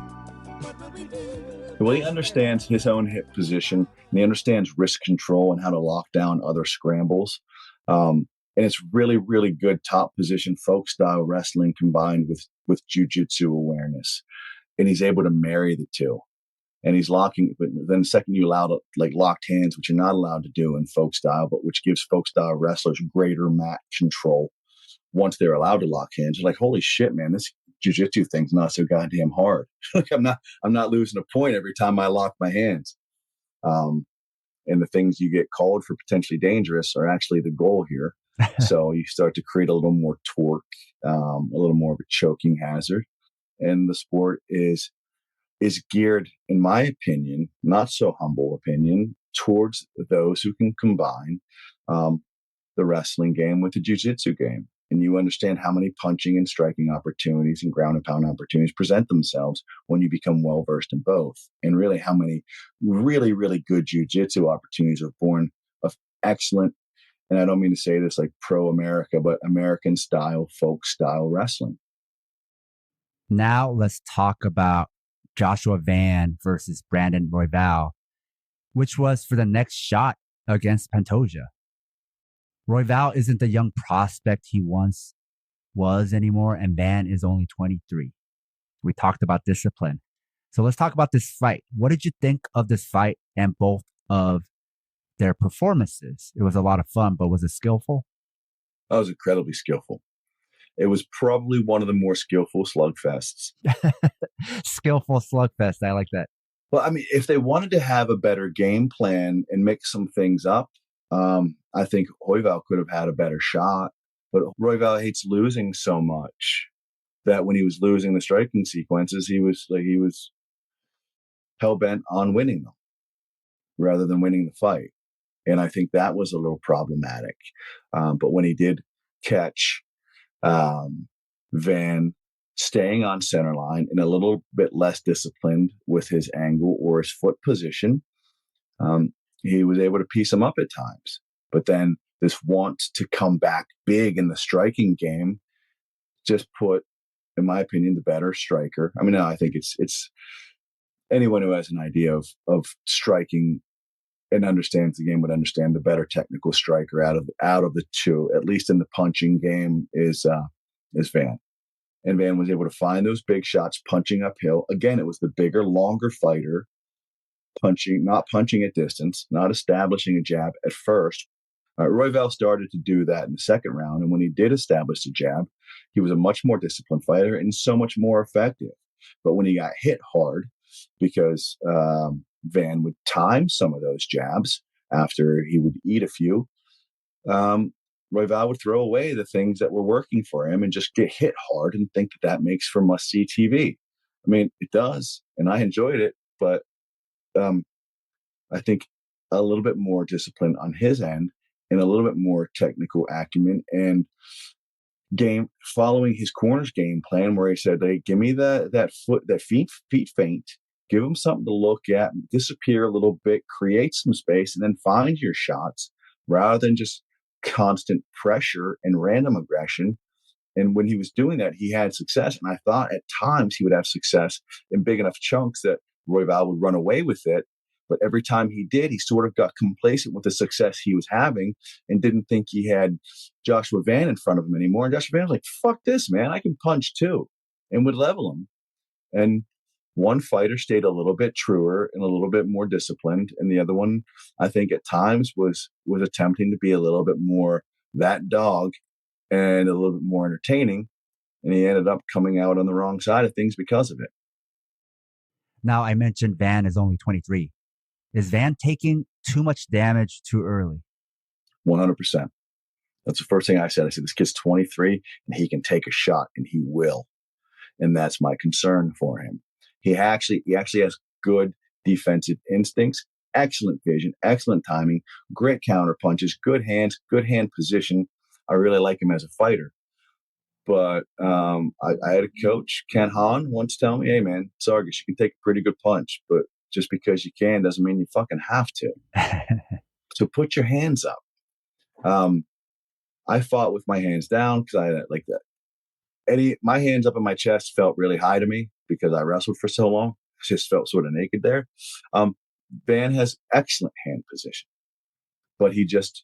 Well, he understands his own hip position, and he understands risk control and how to lock down other scrambles. And it's really, really good top position folk style wrestling combined with jujitsu awareness. And he's able to marry the two. And he's locking, but then the second you allow like locked hands, which you're not allowed to do in folk style, but which gives folk style wrestlers greater mat control once they're allowed to lock hands. You're like, holy shit, man, this jiu-jitsu thing's not so goddamn hard. Like I'm not losing a point every time I lock my hands. And the things you get called for potentially dangerous are actually the goal here. So you start to create a little more torque, a little more of a choking hazard. And the sport is geared, in my opinion, not so humble opinion, towards those who can combine the wrestling game with the jiu-jitsu game. And you understand how many punching and striking opportunities and ground and pound opportunities present themselves when you become well-versed in both. And really how many really, really good jiu-jitsu opportunities are born of excellent, and I don't mean to say this like pro-America, but American style, folk style wrestling. Now let's talk about Joshua Van versus Brandon Royval, which was for the next shot against Pantoja. Royval isn't the young prospect he once was anymore, and Van is only 23. We talked about discipline. So let's talk about this fight. What did you think of this fight and both of their performances? It was a lot of fun, but was it skillful? That was incredibly skillful. It was probably one of the more skillful slugfests. Skillful slugfest. I like that. Well, I mean, if they wanted to have a better game plan and mix some things up, I think Royval could have had a better shot. But Royval hates losing so much that when he was losing the striking sequences, he was hell bent on winning them rather than winning the fight. And I think that was a little problematic. But when he did catch Van staying on center line and a little bit less disciplined with his angle or his foot position, he was able to piece him up at times. But then this want to come back big in the striking game just put, in my opinion, the better striker. I mean, no, I think it's anyone who has an idea of striking and understands the game would understand the better technical striker out of the two, at least in the punching game, is Van. And Van was able to find those big shots, punching uphill. Again, it was the bigger, longer fighter, not punching at distance, not establishing a jab at first. Royval started to do that in the second round. And when he did establish the jab, he was a much more disciplined fighter and so much more effective. But when he got hit hard, because Van would time some of those jabs after he would eat a few, Royval would throw away the things that were working for him and just get hit hard and think that makes for must-see TV. I mean, it does, and I enjoyed it, but I think a little bit more discipline on his end and a little bit more technical acumen and following his corner's game plan where he said, "Hey, give me that feet feint, give him something to look at, disappear a little bit, create some space, and then find your shots rather than just constant pressure and random aggression." And when he was doing that, he had success. And I thought at times he would have success in big enough chunks that Royval would run away with it. But every time he did, he sort of got complacent with the success he was having and didn't think he had Joshua Van in front of him anymore. And Joshua Van was like, fuck this, man. I can punch too, and would level him. And one fighter stayed a little bit truer and a little bit more disciplined. And the other one, I think at times was attempting to be a little bit more that dog and a little bit more entertaining. And he ended up coming out on the wrong side of things because of it. Now, I mentioned Van is only 23. Is Van taking too much damage too early? 100%. That's the first thing I said. I said, this kid's 23 and he can take a shot, and he will. And that's my concern for him. He actually has good defensive instincts, excellent vision, excellent timing, great counter punches, good hands, good hand position. I really like him as a fighter. But I had a coach, Ken Hahn, once tell me, "Hey, man, Sargis, you can take a pretty good punch, but just because you can doesn't mean you fucking have to. So put your hands up." I fought with my hands down because I like that. My hands up in my chest felt really high to me because I wrestled for so long. I just felt sort of naked there. Van has excellent hand position, but he just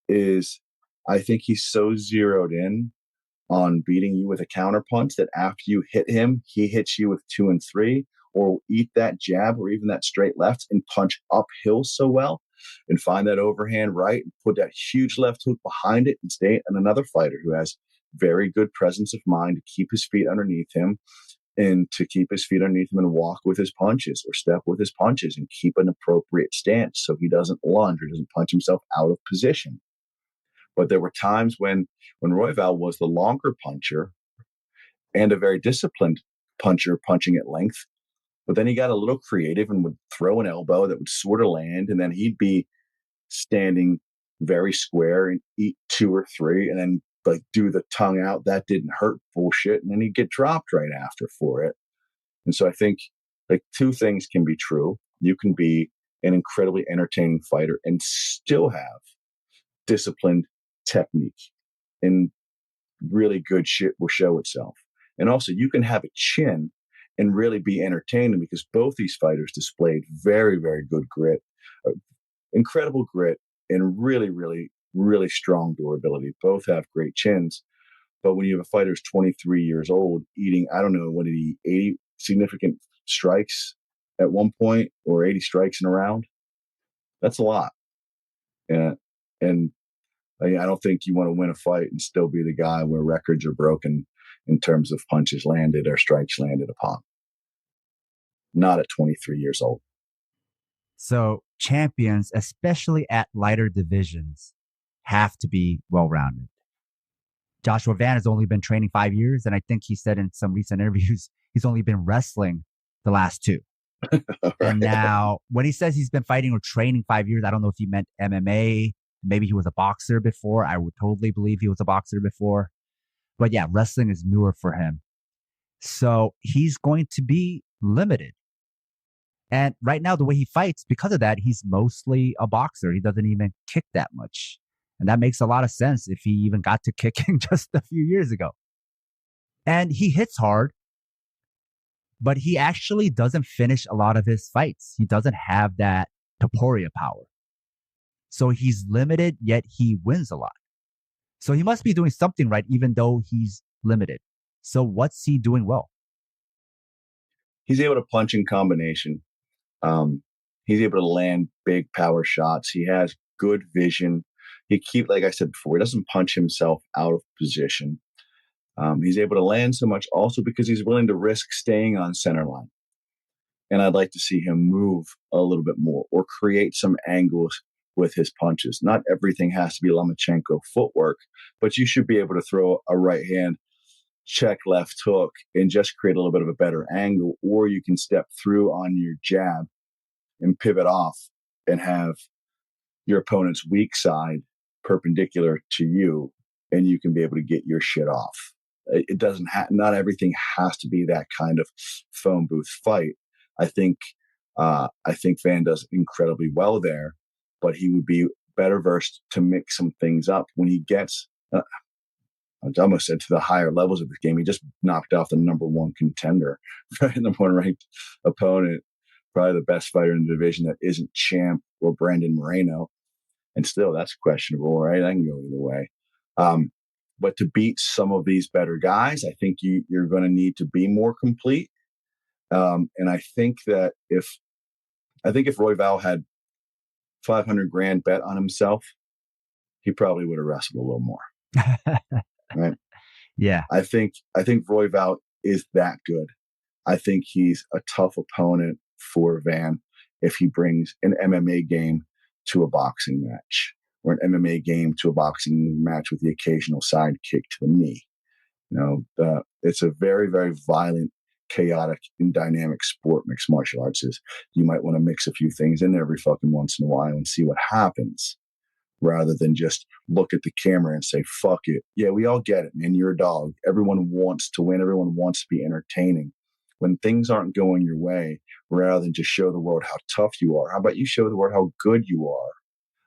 is, I think he's so zeroed in on beating you with a counter punch that after you hit him, he hits you with 2 and 3, or eat that jab or even that straight left and punch uphill so well and find that overhand right and put that huge left hook behind it and stay. And another fighter who has very good presence of mind to keep his feet underneath him and walk with his punches or step with his punches and keep an appropriate stance so he doesn't lunge or doesn't punch himself out of position. But there were times when Royval was the longer puncher and a very disciplined puncher punching at length, but then he got a little creative and would throw an elbow that would sort of land, and then he'd be standing very square and eat 2 or 3 and then like do the tongue out, that didn't hurt bullshit, and then he'd get dropped right after for it. And so I think like 2 things can be true. You can be an incredibly entertaining fighter and still have disciplined technique, and really good shit will show itself. And also you can have a chin and really be entertaining, because both these fighters displayed very, very good grit, incredible grit, and really, really, really strong durability. Both have great chins. But when you have a fighter who's 23 years old eating, I don't know, what did he, 80 significant strikes at one point, or 80 strikes in a round? That's a lot. And I don't think you want to win a fight and still be the guy where records are broken in terms of punches landed or strikes landed upon. Not at 23 years old. So champions, especially at lighter divisions, have to be well-rounded. Joshua Van has only been training 5 years, and I think he said in some recent interviews he's only been wrestling the last 2. Right. And now, when he says he's been fighting or training 5 years, I don't know if he meant MMA. Maybe he was a boxer before. I would totally believe he was a boxer before. But yeah, wrestling is newer for him. So he's going to be limited. And right now, the way he fights, because of that, he's mostly a boxer. He doesn't even kick that much. And that makes a lot of sense if he even got to kicking just a few years ago. And he hits hard, but he actually doesn't finish a lot of his fights. He doesn't have that Taporia power. So he's limited, yet he wins a lot. So he must be doing something right, even though he's limited. So what's he doing well? He's able to punch in combination. He's able to land big power shots. He has good vision. Like I said before, he doesn't punch himself out of position. He's able to land so much also because he's willing to risk staying on center line. And I'd like to see him move a little bit more or create some angles with his punches. Not everything has to be Lomachenko footwork, but you should be able to throw a right hand check left hook and just create a little bit of a better angle, or you can step through on your jab and pivot off and have your opponent's weak side perpendicular to you, and you can be able to get your shit off. It doesn't not everything has to be that kind of phone booth fight. I think Van does incredibly well there, but he would be better versed to mix some things up when he gets. I almost said to the higher levels of the game. He just knocked off the number one contender, right? Number one ranked opponent, probably the best fighter in the division that isn't Champ or Brandon Moreno. And still, that's questionable, right? I can go either way. But to beat some of these better guys, I think you're going to need to be more complete. And I think if Royval had 500 grand bet on himself, he probably would have wrestled a little more. Right? Yeah. I think Royval is that good. I think he's a tough opponent for Van if he brings an MMA game to a boxing match, or an MMA game to a boxing match with the occasional side kick to the knee. It's a very, very violent, chaotic, and dynamic sport. Mixed martial arts is. You might want to mix a few things in there every fucking once in a while and see what happens, rather than just look at the camera and say, fuck it. Yeah, we all get it, man. You're a dog. Everyone wants to win. Everyone wants to be entertaining. When things aren't going your way, rather than just show the world how tough you are, how about you show the world how good you are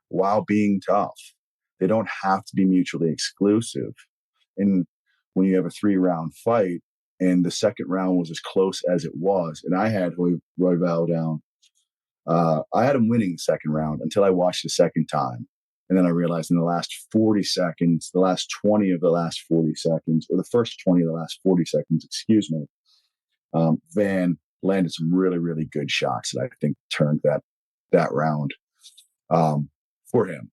while being tough? They don't have to be mutually exclusive. And when you have a 3-round fight and the second round was as close as it was, and I had Royval down, I had him winning the second round until I watched the second time. And then I realized in the last 40 seconds, the last 20 of the last 40 seconds, or the first 20 of the last 40 seconds, excuse me, Van landed some really, really good shots that I think turned that round for him.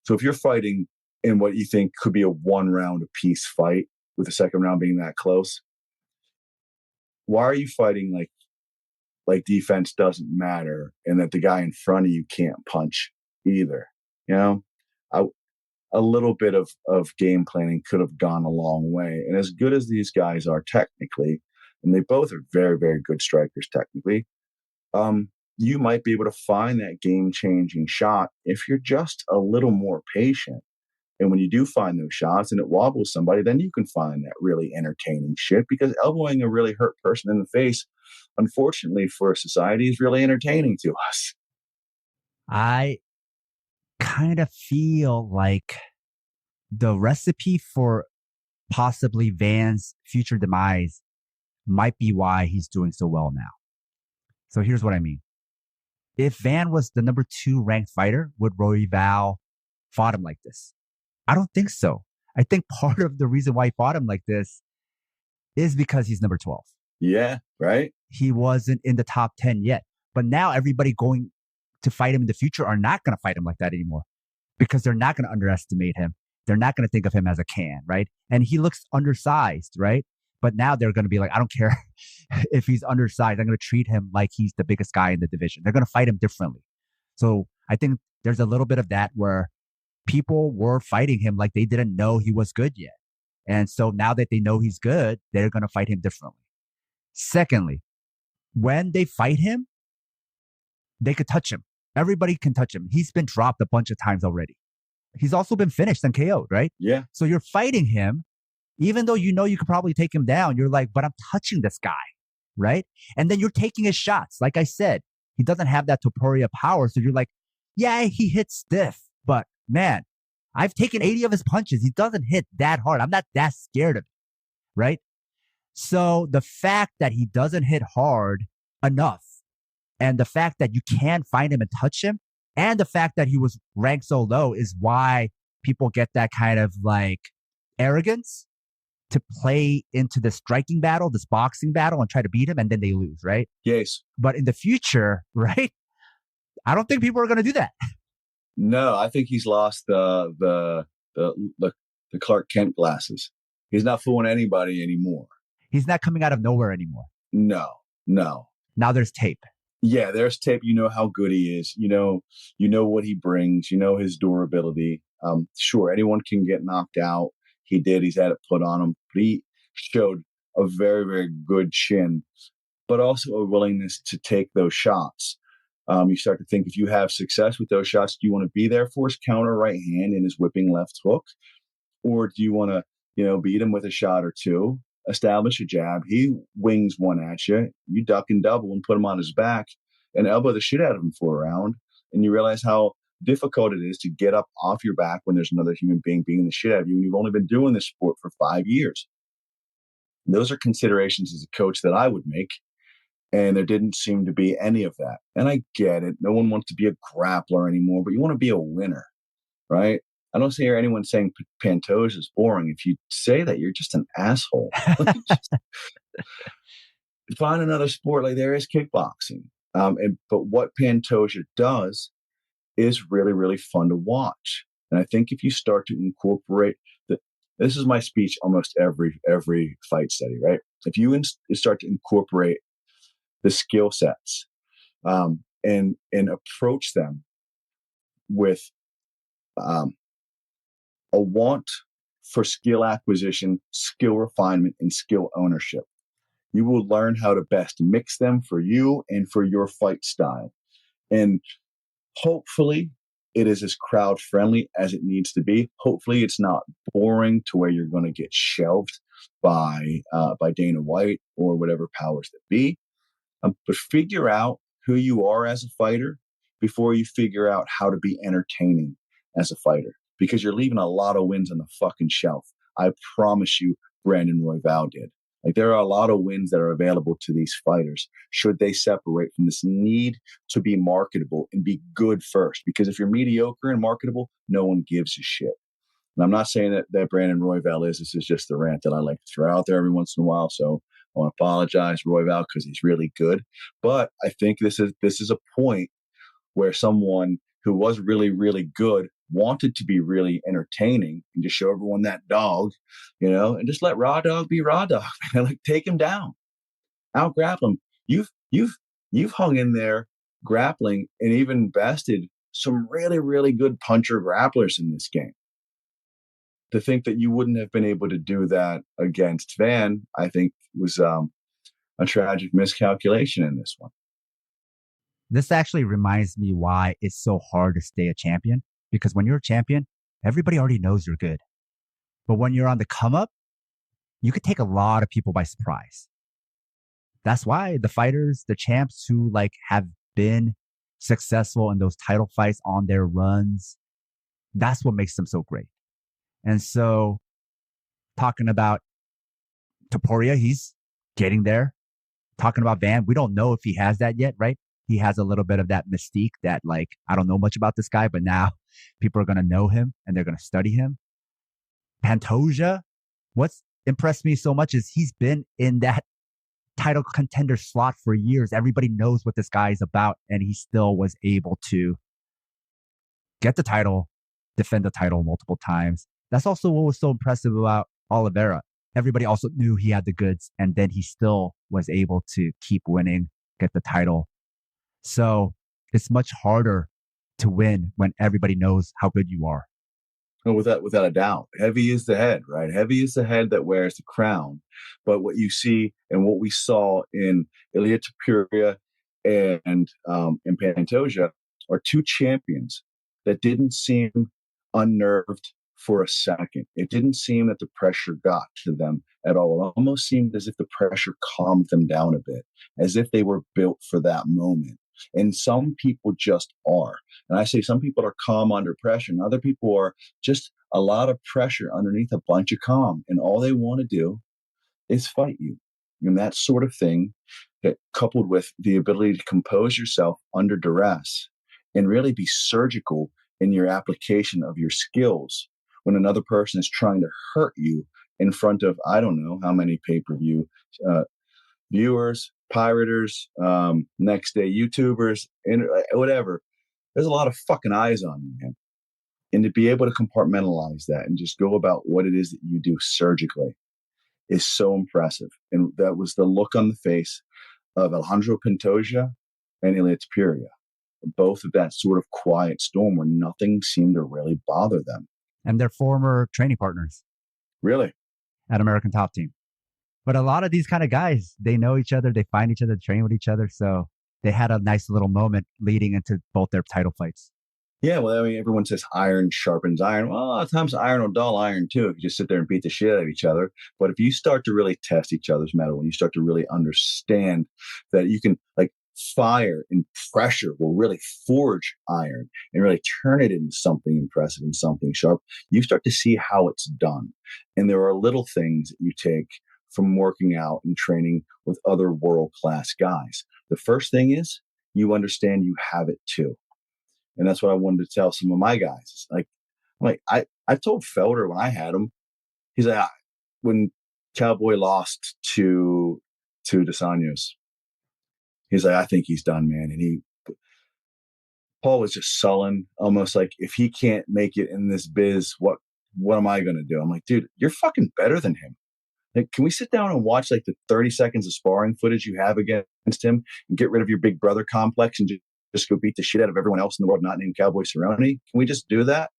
So if you're fighting in what you think could be a 1-round apiece fight, with the second round being that close, why are you fighting like defense doesn't matter and that the guy in front of you can't punch either? A little bit of game planning could have gone a long way. And as good as these guys are technically, and they both are very, very good strikers technically, you might be able to find that game-changing shot if you're just a little more patient. And when you do find those shots and it wobbles somebody, then you can find that really entertaining shit, because elbowing a really hurt person in the face, unfortunately for society, is really entertaining to us. I kind of feel like the recipe for possibly Van's future demise might be why he's doing so well now. So here's what I mean. If Van was the number 2 ranked fighter, would Royval fought him like this? I don't think so. I think part of the reason why he fought him like this is because he's number 12. Yeah, right? He wasn't in the top 10 yet. But now everybody going to fight him in the future are not going to fight him like that anymore, because they're not going to underestimate him. They're not going to think of him as a can, right? And he looks undersized, right? But now they're going to be like, I don't care if he's undersized. I'm going to treat him like he's the biggest guy in the division. They're going to fight him differently. So I think there's a little bit of that where people were fighting him like they didn't know he was good yet. And so now that they know he's good, they're going to fight him differently. Secondly, when they fight him, they could touch him. Everybody can touch him. He's been dropped a bunch of times already. He's also been finished and KO'd, right? Yeah. So you're fighting him, even though you know you could probably take him down. You're like, but I'm touching this guy, right? And then you're taking his shots. Like I said, he doesn't have that Topuria power. So you're like, yeah, he hits stiff, but man, I've taken 80 of his punches. He doesn't hit that hard. I'm not that scared of him, right? So the fact that he doesn't hit hard enough, and the fact that you can find him and touch him, and the fact that he was ranked so low is why people get that kind of like arrogance to play into the striking battle, this boxing battle, and try to beat him, and then they lose, right? Yes. But in the future, right? I don't think people are going to do that. No, I think he's lost the Clark Kent glasses. He's not fooling anybody anymore. He's not coming out of nowhere anymore. No. Now there's tape. Yeah, there's tape. You know how good he is. You know what he brings. You know his durability. Sure, anyone can get knocked out. He did. He's had it put on him. But showed a very, very good chin, but also a willingness to take those shots. You start to think, if you have success with those shots, do you want to be there for his counter right hand and his whipping left hook? Or do you want to, beat him with a shot or two, establish a jab? He wings one at you, you duck and double and put him on his back and elbow the shit out of him for a round. And you realize how difficult it is to get up off your back when there's another human being beating the shit out of you and you've only been doing this sport for 5 years. Those are considerations as a coach that I would make. And there didn't seem to be any of that. And I get it. No one wants to be a grappler anymore, but you want to be a winner, right? I don't hear anyone saying Pantoja is boring. If you say that, you're just an asshole. Just find another sport. Like, there is kickboxing. But what Pantoja does is really, really fun to watch. And I think if you start to incorporate this is my speech almost every fight study, right? If you start to incorporate the skill sets and approach them with a want for skill acquisition, skill refinement, and skill ownership, you will learn how to best mix them for you and for your fight style. And hopefully it is as crowd friendly as it needs to be. Hopefully it's not boring to where you're going to get shelved by Dana White or whatever powers that be. But figure out who you are as a fighter before you figure out how to be entertaining as a fighter, because you're leaving a lot of wins on the fucking shelf. I promise you, Brandon Royval did. Like, there are a lot of wins that are available to these fighters should they separate from this need to be marketable and be good first. Because if you're mediocre and marketable, no one gives a shit. And I'm not saying that Brandon Royval is. This is just the rant that I like to throw out there every once in a while. So I want to apologize, Royval, because he's really good. But I think this is a point where someone who was really, really good wanted to be really entertaining and just show everyone that dog, and just let Raw Dog be Raw Dog. Like, take him down, out grapple him. You've hung in there grappling and even bested some really, really good puncher grapplers in this game. To think that you wouldn't have been able to do that against Van, I think was a tragic miscalculation in this one. This actually reminds me why it's so hard to stay a champion, because when you're a champion, everybody already knows you're good. But when you're on the come up, you could take a lot of people by surprise. That's why the fighters, the champs who have been successful in those title fights on their runs, that's what makes them so great. And so, talking about Topuria, he's getting there. Talking about Van, we don't know if he has that yet, right? He has a little bit of that mystique that, I don't know much about this guy, but now people are going to know him and they're going to study him. Pantoja, what's impressed me so much is he's been in that title contender slot for years. Everybody knows what this guy is about, and he still was able to get the title, defend the title multiple times. That's also what was so impressive about Oliveira. Everybody also knew he had the goods, and then he still was able to keep winning, get the title. So it's much harder to win when everybody knows how good you are. Oh, without a doubt. Heavy is the head, right? Heavy is the head that wears the crown. But what you see and what we saw in Ilia Topuria and Pantoja are two champions that didn't seem unnerved for a second. It didn't seem that the pressure got to them at all. It almost seemed as if the pressure calmed them down a bit, as if they were built for that moment. And some people just are. And I say some people are calm under pressure, and other people are just a lot of pressure underneath a bunch of calm. And all they want to do is fight you. And that sort of thing, that coupled with the ability to compose yourself under duress and really be surgical in your application of your skills when another person is trying to hurt you in front of, I don't know how many pay-per-view viewers, pirators, next day YouTubers, and whatever. There's a lot of fucking eyes on you, man. And to be able to compartmentalize that and just go about what it is that you do surgically is so impressive. And that was the look on the face of Alejandro Pantoja and Ilia Topuria. Both of that sort of quiet storm where nothing seemed to really bother them. And they're former training partners. Really? At American Top Team. But a lot of these kind of guys, they know each other, they find each other, train with each other. So they had a nice little moment leading into both their title fights. Yeah, well, I mean, everyone says iron sharpens iron. Well, a lot of times iron will dull iron too if you just sit there and beat the shit out of each other. But if you start to really test each other's metal, when you start to really understand that you can, like, fire and pressure will really forge iron and really turn it into something impressive and something sharp, you start to see how it's done. And there are little things that you take from working out and training with other world-class guys. The first thing is you understand you have it too. And that's what I wanted to tell some of my guys. It's I told Felder when I had him, he's like, when Cowboy lost to Dos Anjos, he's like, I think he's done, man. And Paul was just sullen, almost like, if he can't make it in this biz, what am I going to do? I'm like, dude, you're fucking better than him. Like, can we sit down and watch like the 30 seconds of sparring footage you have against him and get rid of your big brother complex and just go beat the shit out of everyone else in the world not named Cowboy Cerrone? Can we just do that?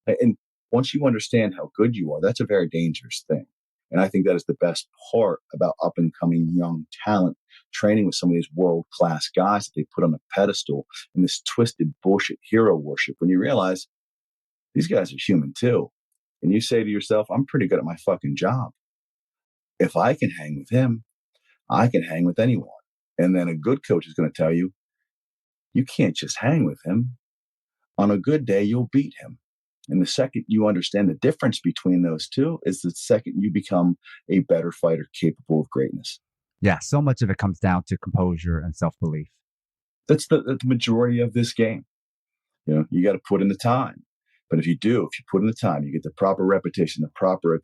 And once you understand how good you are, that's a very dangerous thing. And I think that is the best part about up and coming young talent, training with some of these world-class guys that they put on a pedestal in this twisted bullshit hero worship, when you realize these guys are human too. And you say to yourself, I'm pretty good at my fucking job. If I can hang with him, I can hang with anyone. And then a good coach is going to tell you, you can't just hang with him. On a good day, you'll beat him. And the second you understand the difference between those two is the second you become a better fighter capable of greatness. Yeah, so much of it comes down to composure and self-belief. That's the majority of this game. You know, you got to put in the time. But if you put in the time, you get the proper repetition, the proper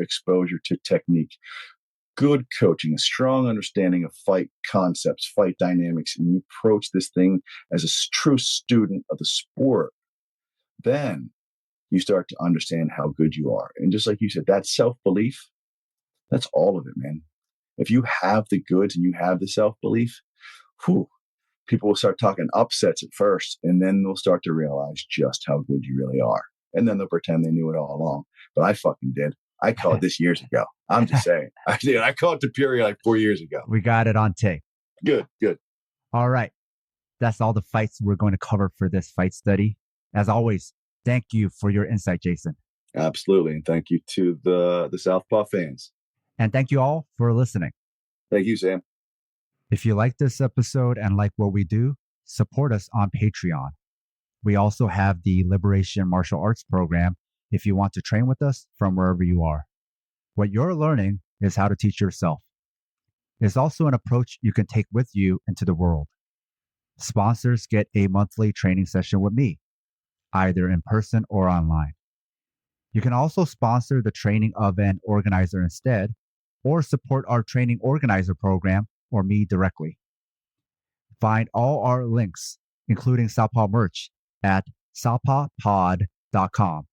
exposure to technique, good coaching, a strong understanding of fight concepts, fight dynamics, and you approach this thing as a true student of the sport, then you start to understand how good you are. And just like you said, that self-belief, that's all of it, man. If you have the goods and you have the self-belief, people will start talking upsets at first, and then they'll start to realize just how good you really are. And then they'll pretend they knew it all along. But I fucking did. I called this years ago. I'm just saying. I did. I called Tapiri like 4 years ago. We got it on tape. Good. All right. That's all the fights we're going to cover for this fight study. As always, thank you for your insight, Jason. Absolutely. And thank you to the Southpaw fans. And thank you all for listening. Thank you, Sam. If you like this episode and like what we do, support us on Patreon. We also have the Liberation Martial Arts program if you want to train with us from wherever you are. What you're learning is how to teach yourself. It's also an approach you can take with you into the world. Sponsors get a monthly training session with me, either in person or online. You can also sponsor the training of an organizer instead, or support our training organizer program or me directly. Find all our links, including Southpaw merch, at southpawpod.com.